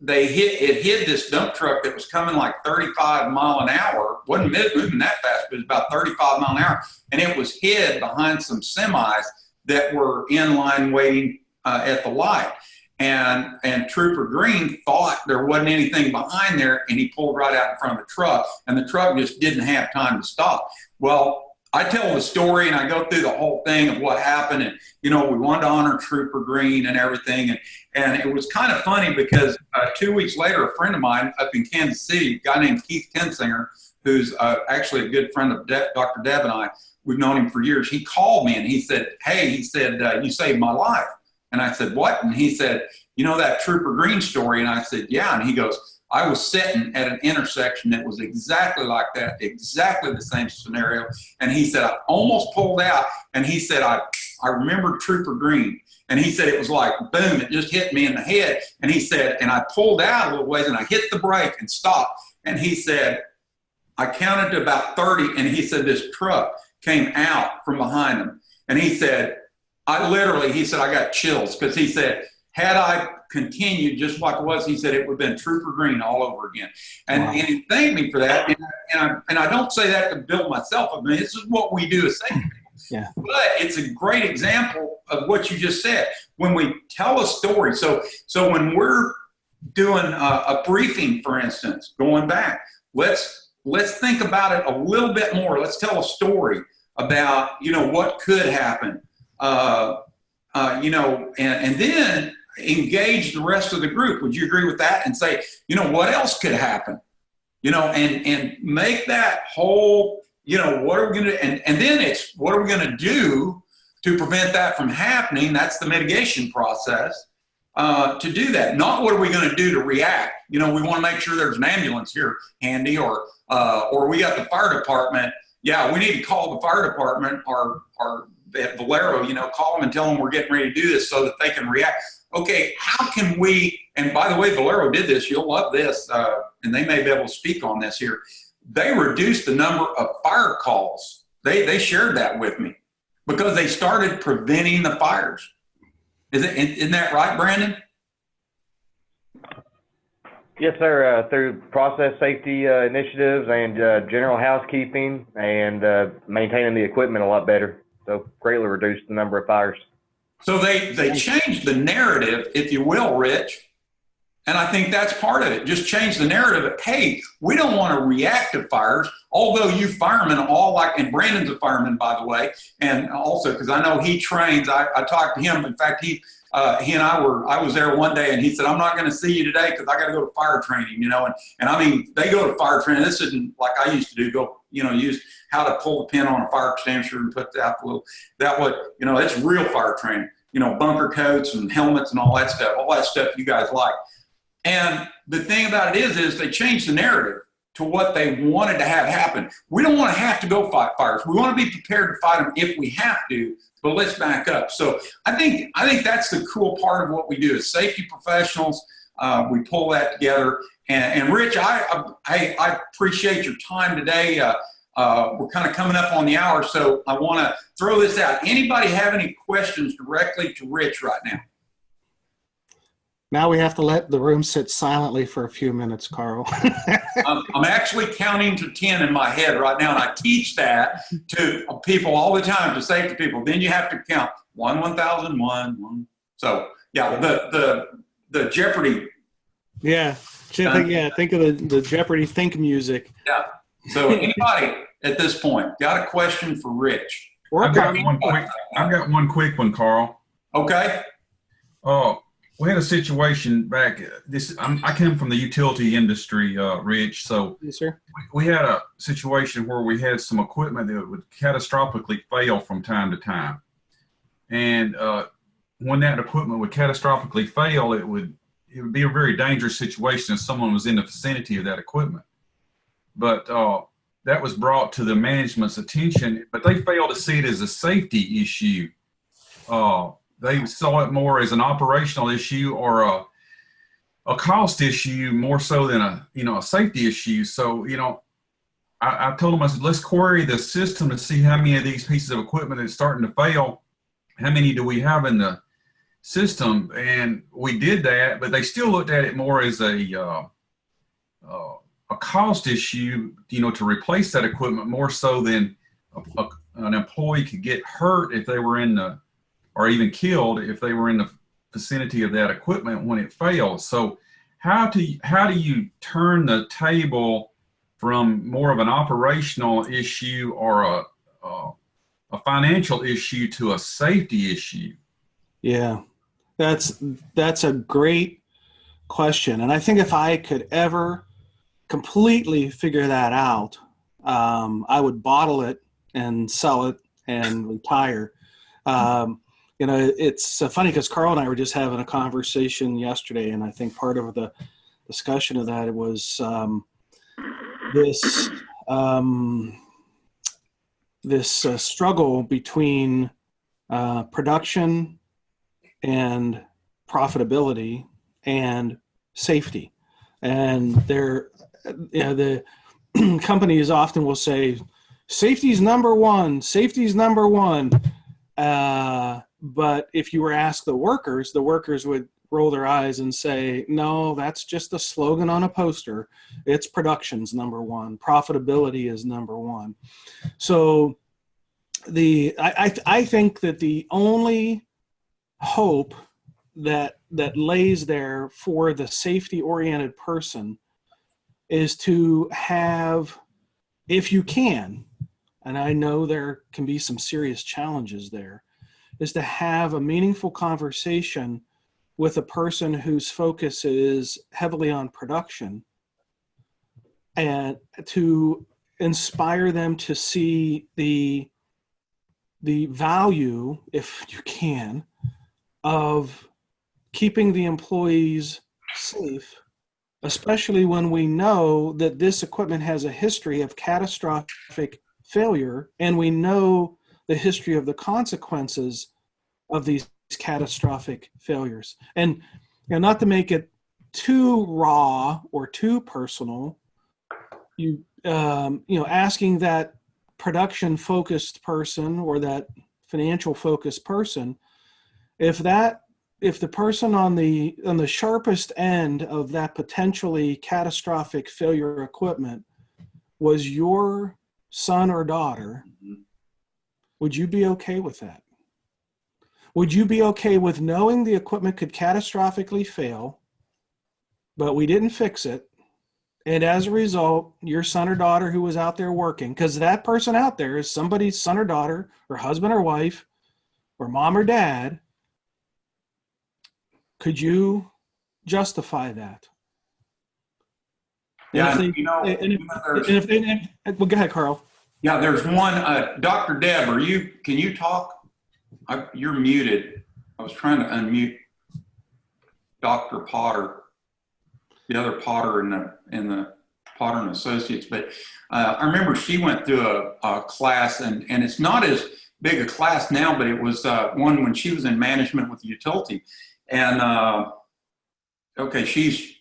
it hid this dump truck that was coming like 35 mile an hour. Wasn't moving that fast, but it was about 35 mile an hour. And it was hid behind some semis that were in line waiting at the light. And Trooper Green thought there wasn't anything behind there, and he pulled right out in front of the truck, and the truck just didn't have time to stop. Well, I tell the story, and I go through the whole thing of what happened, and, we wanted to honor Trooper Green and everything, and it was kind of funny because 2 weeks later, a friend of mine up in Kansas City, a guy named Keith Tensinger, who's actually a good friend of Dr. Deb and I, we've known him for years, he called me, and he said, hey, you saved my life. And I said, what? And he said, that Trooper Green story? And I said, yeah. And he goes, I was sitting at an intersection that was exactly like that, exactly the same scenario. And he said, I almost pulled out. And he said, I remember Trooper Green. And he said, it was like, boom, it just hit me in the head. And he said, and I pulled out a little ways and I hit the brake and stopped. And he said, I counted to about 30. And he said, this truck came out from behind him. And he said, he said, I got chills because he said, had I continued just like it was, he said, it would have been Trooper Green all over again. And, wow. And he thanked me for that. And I don't say that to build myself up. I mean, this is what we do as safety people. Yeah. But it's a great example of what you just said. When we tell a story, so when we're doing a briefing, for instance, going back, let's think about it a little bit more. Let's tell a story about, what could happen. And then engage the rest of the group. Would you agree with that? And say, what else could happen? And make that whole, what are we going to do? And then it's, what are we going to do to prevent that from happening? That's the mitigation process to do that. Not what are we going to do to react? We want to make sure there's an ambulance here handy or we got the fire department. Yeah, we need to call the fire department or at Valero, call them and tell them we're getting ready to do this so that they can react. Okay, how can we, and by the way, Valero did this, you'll love this, and they may be able to speak on this here. They reduced the number of fire calls. They shared that with me because they started preventing the fires. Isn't that right, Brandon? Yes, sir. Through process safety initiatives and general housekeeping and maintaining the equipment a lot better. So greatly reduced the number of fires. So they changed the narrative, if you will, Rich. And I think that's part of it. Just change the narrative of, hey, we don't want to react to fires, although you firemen all like, and Brandon's a fireman, by the way, and also because I know he trains. I talked to him. In fact, he and I was there one day and he said, I'm not going to see you today because I got to go to fire training, and I mean, they go to fire training. This isn't like I used to do, use how to pull the pin on a fire extinguisher and put it's real fire training, bunker coats and helmets and all that stuff you guys like. And the thing about it is they changed the narrative to what they wanted to have happen. We don't want to have to go fight fires. We want to be prepared to fight them if we have to, but let's back up. So I think that's the cool part of what we do as safety professionals. We pull that together. And Rich, I appreciate your time today. We're kind of coming up on the hour, so I want to throw this out. Anybody have any questions directly to Rich right now? Now we have to let the room sit silently for a few minutes, Carl. I'm actually counting to 10 in my head right now, and I teach that to people all the time, to safety people. Then you have to count 1,000, 1. So, yeah, the Jeopardy. Yeah, think of the Jeopardy think music. Yeah. So anybody at this point got a question for Rich? I've got one quick one, Carl. Okay. We had a situation back. I came from the utility industry, Rich. So yes, sir. We had a situation where we had some equipment that would catastrophically fail from time to time, and when that equipment would catastrophically fail, it would be a very dangerous situation if someone was in the vicinity of that equipment. But that was brought to the management's attention, but they failed to see it as a safety issue. They saw it more as an operational issue or a cost issue more so than a safety issue. So, I told them, I said, let's query the system to see how many of these pieces of equipment is starting to fail. How many do we have in the system? And we did that, but they still looked at it more as a cost issue, to replace that equipment more so than an employee could get hurt if they were or even killed if they were in the vicinity of that equipment when it fails. So how do you turn the table from more of an operational issue or a financial issue to a safety issue? Yeah, that's a great question. And I think if I could ever completely figure that out, I would bottle it and sell it and retire. It's funny because Carl and I were just having a conversation yesterday, and I think part of the discussion of that was this struggle between production and profitability and safety. And the companies often will say, safety's number one, safety's number one. But if you were asked the workers would roll their eyes and say, no, that's just a slogan on a poster. It's production's number one. Profitability is number one. So I think that the only hope that lays there for the safety-oriented person is to have, if you can, and I know there can be some serious challenges there, is to have a meaningful conversation with a person whose focus is heavily on production, and to inspire them to see the value, if you can, of keeping the employees safe, especially when we know that this equipment has a history of catastrophic failure, and we know the history of the consequences of these catastrophic failures. And not to make it too raw or too personal, asking that production-focused person or that financial-focused person, if the person on the sharpest end of that potentially catastrophic failure equipment was your son or daughter, would you be okay with that? Would you be okay with knowing the equipment could catastrophically fail, but we didn't fix it, and as a result, your son or daughter who was out there working, because that person out there is somebody's son or daughter or husband or wife or mom or dad, could you justify that? Yeah, Well, go ahead, Carl. Yeah, there's one. Dr. Deb, can you talk? You're muted. I was trying to unmute Dr. Potter, the other Potter in the Potter and Associates. But I remember she went through a class, and it's not as big a class now, but it was one when she was in management with the utility. And okay, I see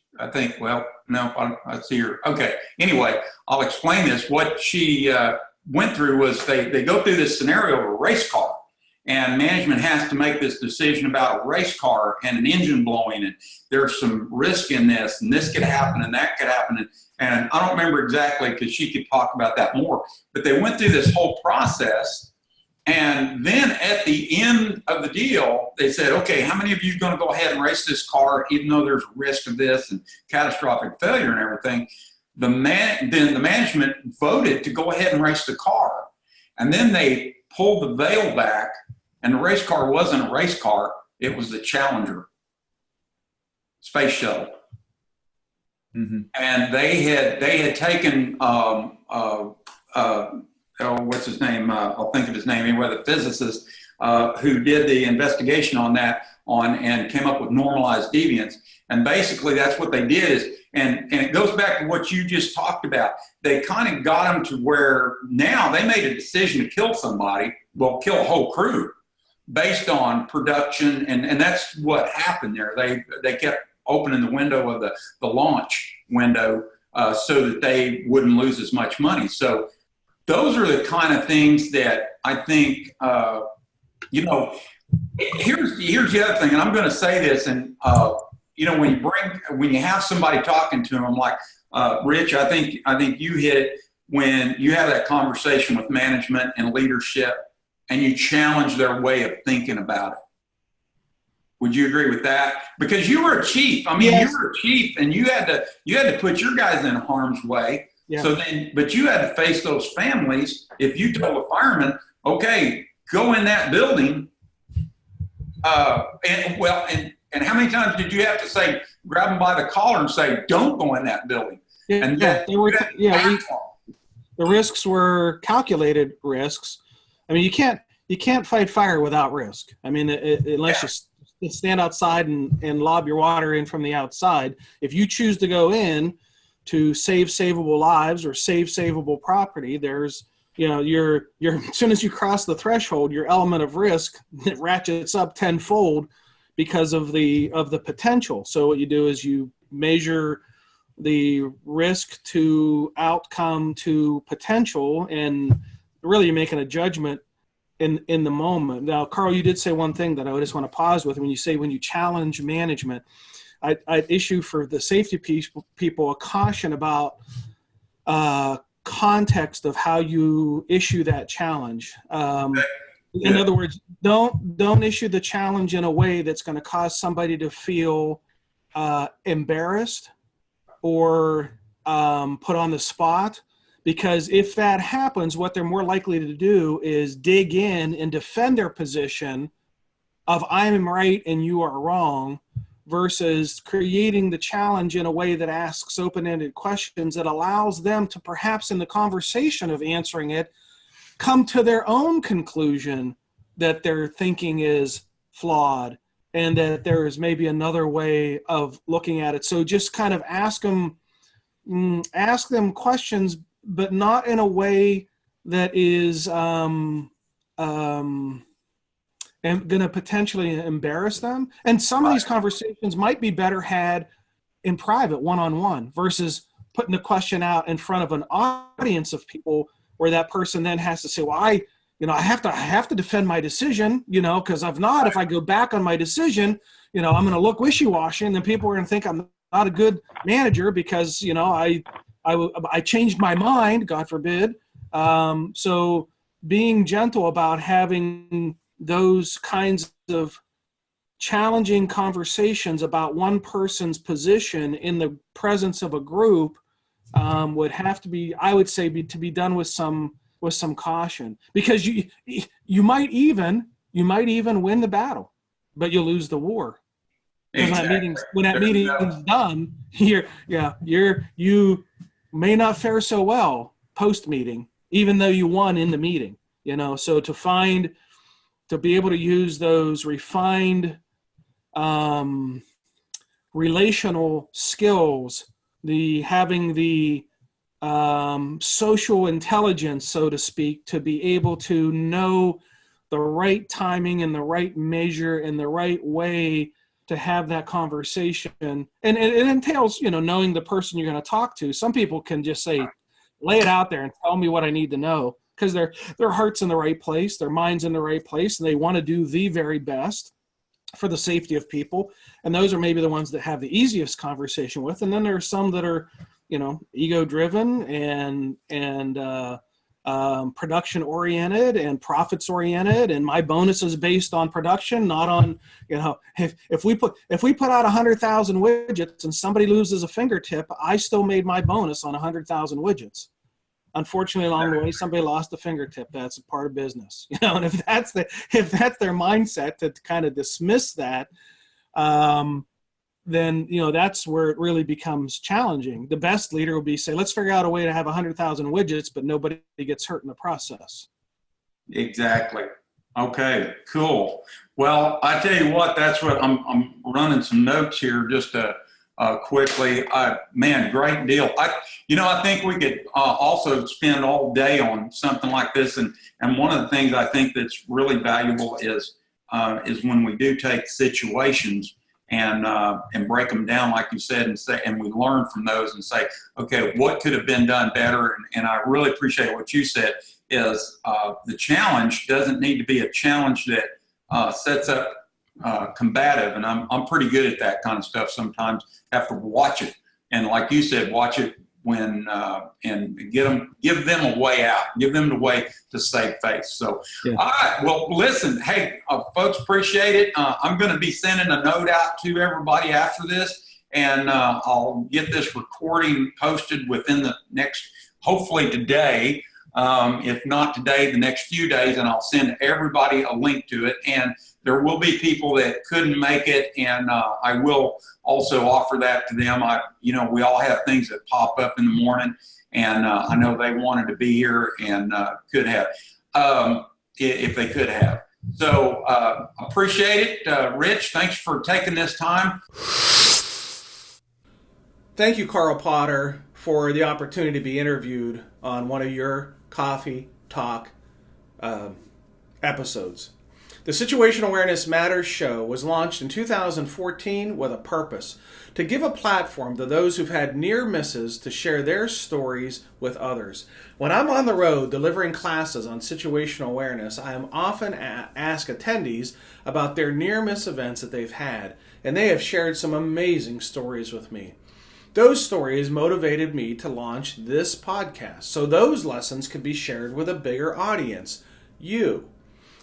her. Okay, anyway, I'll explain this. What she went through was they go through this scenario of a race car, and management has to make this decision about a race car and an engine blowing, and there's some risk in this, and this could happen, and that could happen. And I don't remember exactly because she could talk about that more, but they went through this whole process. And then at the end of the deal, they said, okay, how many of you are going to go ahead and race this car, even though there's risk of this and catastrophic failure and everything? Then the management voted to go ahead and race the car. And then they pulled the veil back, and the race car wasn't a race car. It was the Challenger space shuttle. Mm-hmm. And they had taken what's his name? I'll think of his name anyway. The physicist who did the investigation on that and came up with normalized deviance. And basically, that's what they did is, and it goes back to what you just talked about. They kind of got them to where now they made a decision to kill somebody, kill a whole crew, based on production, and that's what happened there. They kept opening the window of the launch window so that they wouldn't lose as much money. So those are the kind of things that I think, here's the other thing, and I'm going to say this, and when you have somebody talking to them, like Rich, I think you hit it when you have that conversation with management and leadership, and you challenge their way of thinking about it. Would you agree with that? Because you were a chief. I mean, Yes. You were a chief, and you had to put your guys in harm's way. Yeah. So then, but you had to face those families. If you told a fireman, okay, go in that building, and how many times did you have to say, grab them by the collar and say, don't go in that building? Yeah, And the risks were calculated risks. I mean, you can't fight fire without risk. I mean, unless you stand outside and lob your water in from the outside. If you choose to go in to save savable lives or save savable property, there's, you're as soon as you cross the threshold, your element of risk ratchets up tenfold because of the potential. So what you do is you measure the risk to outcome to potential, and really you're making a judgment in the moment. Now, Carl, you did say one thing that I just want to pause with. When you say when you challenge management, I'd issue for the safety people a caution about context of how you issue that challenge. In other words, don't issue the challenge in a way that's going to cause somebody to feel embarrassed or put on the spot. Because if that happens, what they're more likely to do is dig in and defend their position of I'm right and you are wrong, versus creating the challenge in a way that asks open-ended questions that allows them to perhaps in the conversation of answering it, come to their own conclusion that their thinking is flawed and that there is maybe another way of looking at it. So just kind of ask them questions, but not in a way that is and going to potentially embarrass them. And some of these conversations might be better had in private, one-on-one, versus putting the question out in front of an audience of people where that person then has to say, well, I have to defend my decision, because if I go back on my decision, I'm going to look wishy-washy, and then people are going to think I'm not a good manager because, I changed my mind, God forbid. So being gentle about having those kinds of challenging conversations about one person's position in the presence of a group would have to be, I would say, to be done with some caution, because you might even win the but you'll lose the war. Exactly. When that meeting's done, you may not fare so well post meeting, even though you won in the meeting. So to be able to use those refined relational skills, having the social intelligence, so to speak, to be able to know the right timing and the right measure and the right way to have that conversation. And it entails, knowing the person you're going to talk to. Some people can just say, lay it out there and tell me what I need to know, because their heart's in the right place, their mind's in the right place, and they want to do the very best for the safety of people. And those are maybe the ones that have the easiest conversation with. And then there are some that are, ego driven and production oriented and profits oriented, and my bonus is based on production, not on, if we put out 100,000 widgets and somebody loses a fingertip, I still made my bonus on 100,000 widgets. Unfortunately, along the way, somebody lost a fingertip. That's a part of business, and if that's their mindset, to kind of dismiss that, then, that's where it really becomes challenging. The best leader will be say, let's figure out a way to have 100,000 widgets, but nobody gets hurt in the process. Exactly. Okay, cool. Well, I tell you what, that's what I'm running some notes here just to quickly. Man, great deal. I think we could also spend all day on something like this. And one of the things I think that's really valuable is when we do take situations and break them down, like you said, and we learn from those and say, okay, what could have been done better? And I really appreciate what you said is the challenge doesn't need to be a challenge that sets up combative. And I'm pretty good at that kind of stuff sometimes. Have to watch it. And like you said, watch it when and give them a way out, give them the way to save face. So, yeah. All right. Well, listen, hey, folks, appreciate it. I'm going to be sending a note out to everybody after this, and I'll get this recording posted within the next, hopefully today. If not today, the next few days, and I'll send everybody a link to it. And there will be people that couldn't make it, and I will also offer that to them. We all have things that pop up in the morning, and I know they wanted to be here and could have, if they could have. So appreciate it. Rich, thanks for taking this time. Thank you, Carl Potter, for the opportunity to be interviewed on one of your Coffee Talk episodes. The Situational Awareness Matters show was launched in 2014 with a purpose: to give a platform to those who've had near misses to share their stories with others. When I'm on the road delivering classes on situational awareness, I am often asked attendees about their near miss events that they've had, and they have shared some amazing stories with me. Those stories motivated me to launch this podcast, so those lessons could be shared with a bigger audience, you.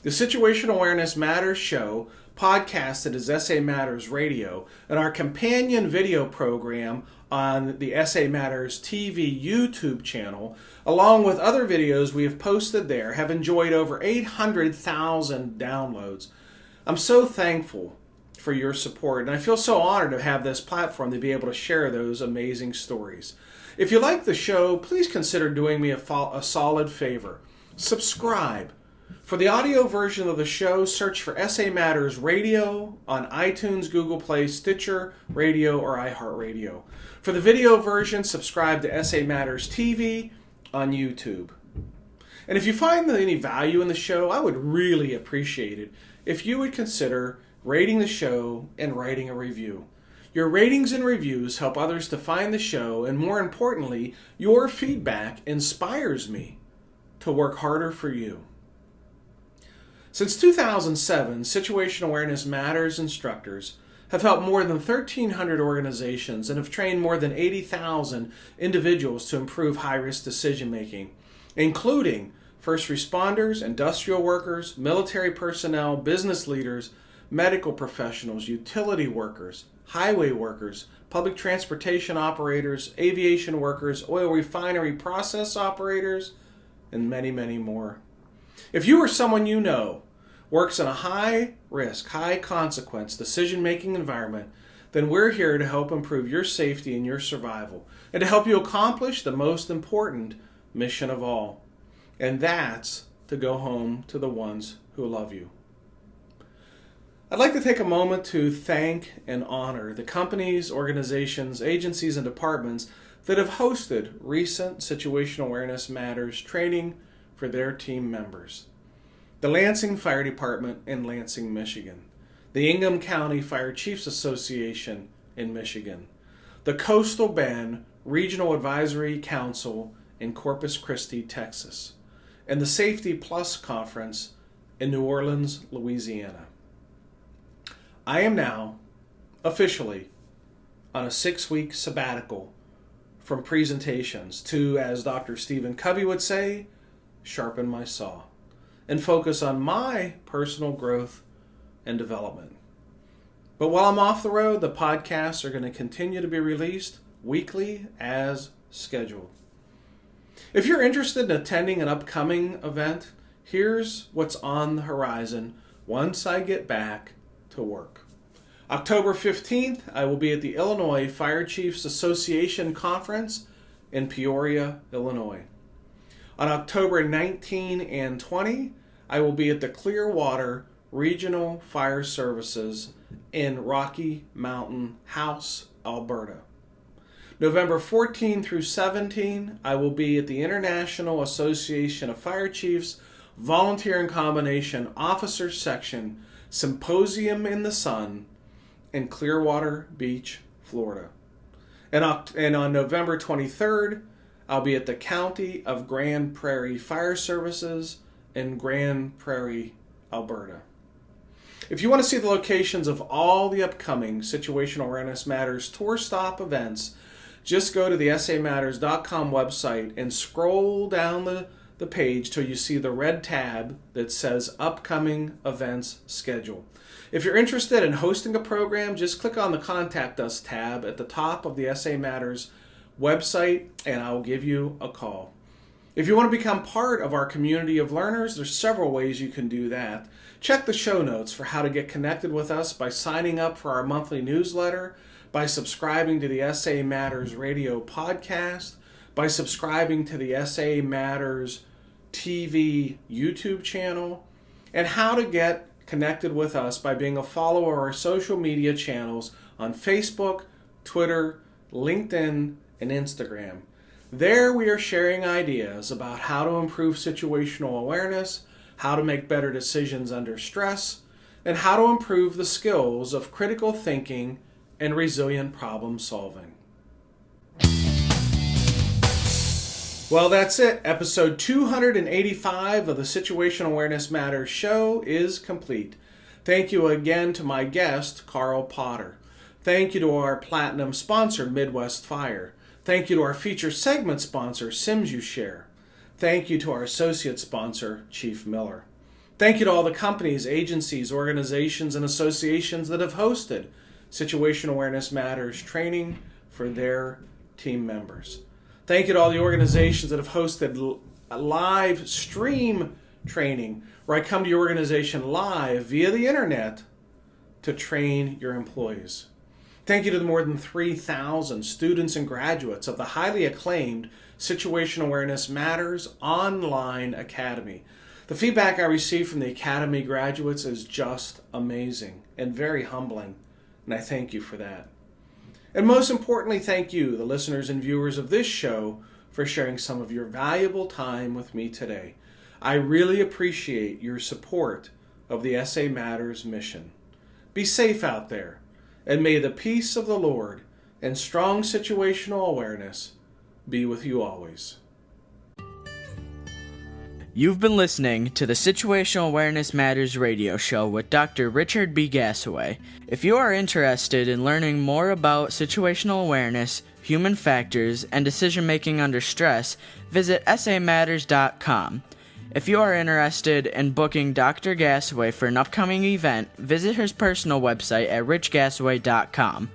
The Situational Awareness Matters show, podcasted as SA Matters Radio, and our companion video program on the SA Matters TV YouTube channel, along with other videos we have posted there, have enjoyed over 800,000 downloads. I'm so thankful for your support, and I feel so honored to have this platform to be able to share those amazing stories. If you like the show, please consider doing me a solid favor. Subscribe. For the audio version of the show, search for SA Matters Radio on iTunes, Google Play, Stitcher, Radio, or iHeartRadio. For the video version, subscribe to SA Matters TV on YouTube. And if you find any value in the show, I would really appreciate it if you would consider rating the show and writing a review. Your ratings and reviews help others to find the show, and more importantly, your feedback inspires me to work harder for you. Since 2007, Situational Awareness Matters instructors have helped more than 1,300 organizations and have trained more than 80,000 individuals to improve high-risk decision-making, including first responders, industrial workers, military personnel, business leaders, medical professionals, utility workers, highway workers, public transportation operators, aviation workers, oil refinery process operators, and many, many more. If you or someone you know works in a high-risk, high-consequence decision-making environment, then we're here to help improve your safety and your survival, and to help you accomplish the most important mission of all, and that's to go home to the ones who love you. I'd like to take a moment to thank and honor the companies, organizations, agencies, and departments that have hosted recent Situational Awareness Matters training for their team members. The Lansing Fire Department in Lansing, Michigan. The Ingham County Fire Chiefs Association in Michigan. The Coastal Bend Regional Advisory Council in Corpus Christi, Texas. And the Safety Plus Conference in New Orleans, Louisiana. I am now officially on a 6-week sabbatical from presentations to, as Dr. Stephen Covey would say, sharpen my saw and focus on my personal growth and development. But while I'm off the road, the podcasts are going to continue to be released weekly as scheduled. If you're interested in attending an upcoming event, here's what's on the horizon once I get back to work. October 15th, I will be at the Illinois Fire Chiefs Association Conference in Peoria, Illinois. On October 19 and 20, I will be at the Clearwater Regional Fire Services in Rocky Mountain House, Alberta. November 14 through 17, I will be at the International Association of Fire Chiefs Volunteer and Combination Officer Section Symposium in the Sun in Clearwater Beach, Florida. And on November 23rd, I'll be at the County of Grand Prairie Fire Services in Grand Prairie, Alberta. If you want to see the locations of all the upcoming Situational Awareness Matters tour stop events, just go to the samatters.com website and scroll down the page till you see the red tab that says Upcoming Events Schedule. If you're interested in hosting a program, just click on the Contact Us tab at the top of the SA Matters website and I'll give you a call. If you want to become part of our community of learners, there's several ways you can do that. Check the show notes for how to get connected with us by signing up for our monthly newsletter, by subscribing to the SA Matters radio podcast, by subscribing to the SA Matters TV YouTube channel, and how to get connected with us by being a follower of our social media channels on Facebook, Twitter, LinkedIn, and Instagram. There we are sharing ideas about how to improve situational awareness, how to make better decisions under stress, and how to improve the skills of critical thinking and resilient problem solving. Well, that's it. Episode 285 of the Situational Awareness Matters show is complete. Thank you again to my guest, Carl Potter. Thank you to our platinum sponsor, Midwest Fire. Thank you to our feature segment sponsor, SimsUShare. Thank you to our associate sponsor, Chief Miller. Thank you to all the companies, agencies, organizations, and associations that have hosted Situational Awareness Matters training for their team members. Thank you to all the organizations that have hosted live stream training where I come to your organization live via the internet to train your employees. Thank you to the more than 3,000 students and graduates of the highly acclaimed Situational Awareness Matters Online Academy. The feedback I receive from the Academy graduates is just amazing and very humbling, and I thank you for that. And most importantly, thank you, the listeners and viewers of this show, for sharing some of your valuable time with me today. I really appreciate your support of the SA Matters mission. Be safe out there, and may the peace of the Lord and strong situational awareness be with you always. You've been listening to the Situational Awareness Matters radio show with Dr. Richard B. Gassaway. If you are interested in learning more about situational awareness, human factors, and decision-making under stress, visit samatters.com. If you are interested in booking Dr. Gassaway for an upcoming event, visit his personal website at richgassaway.com.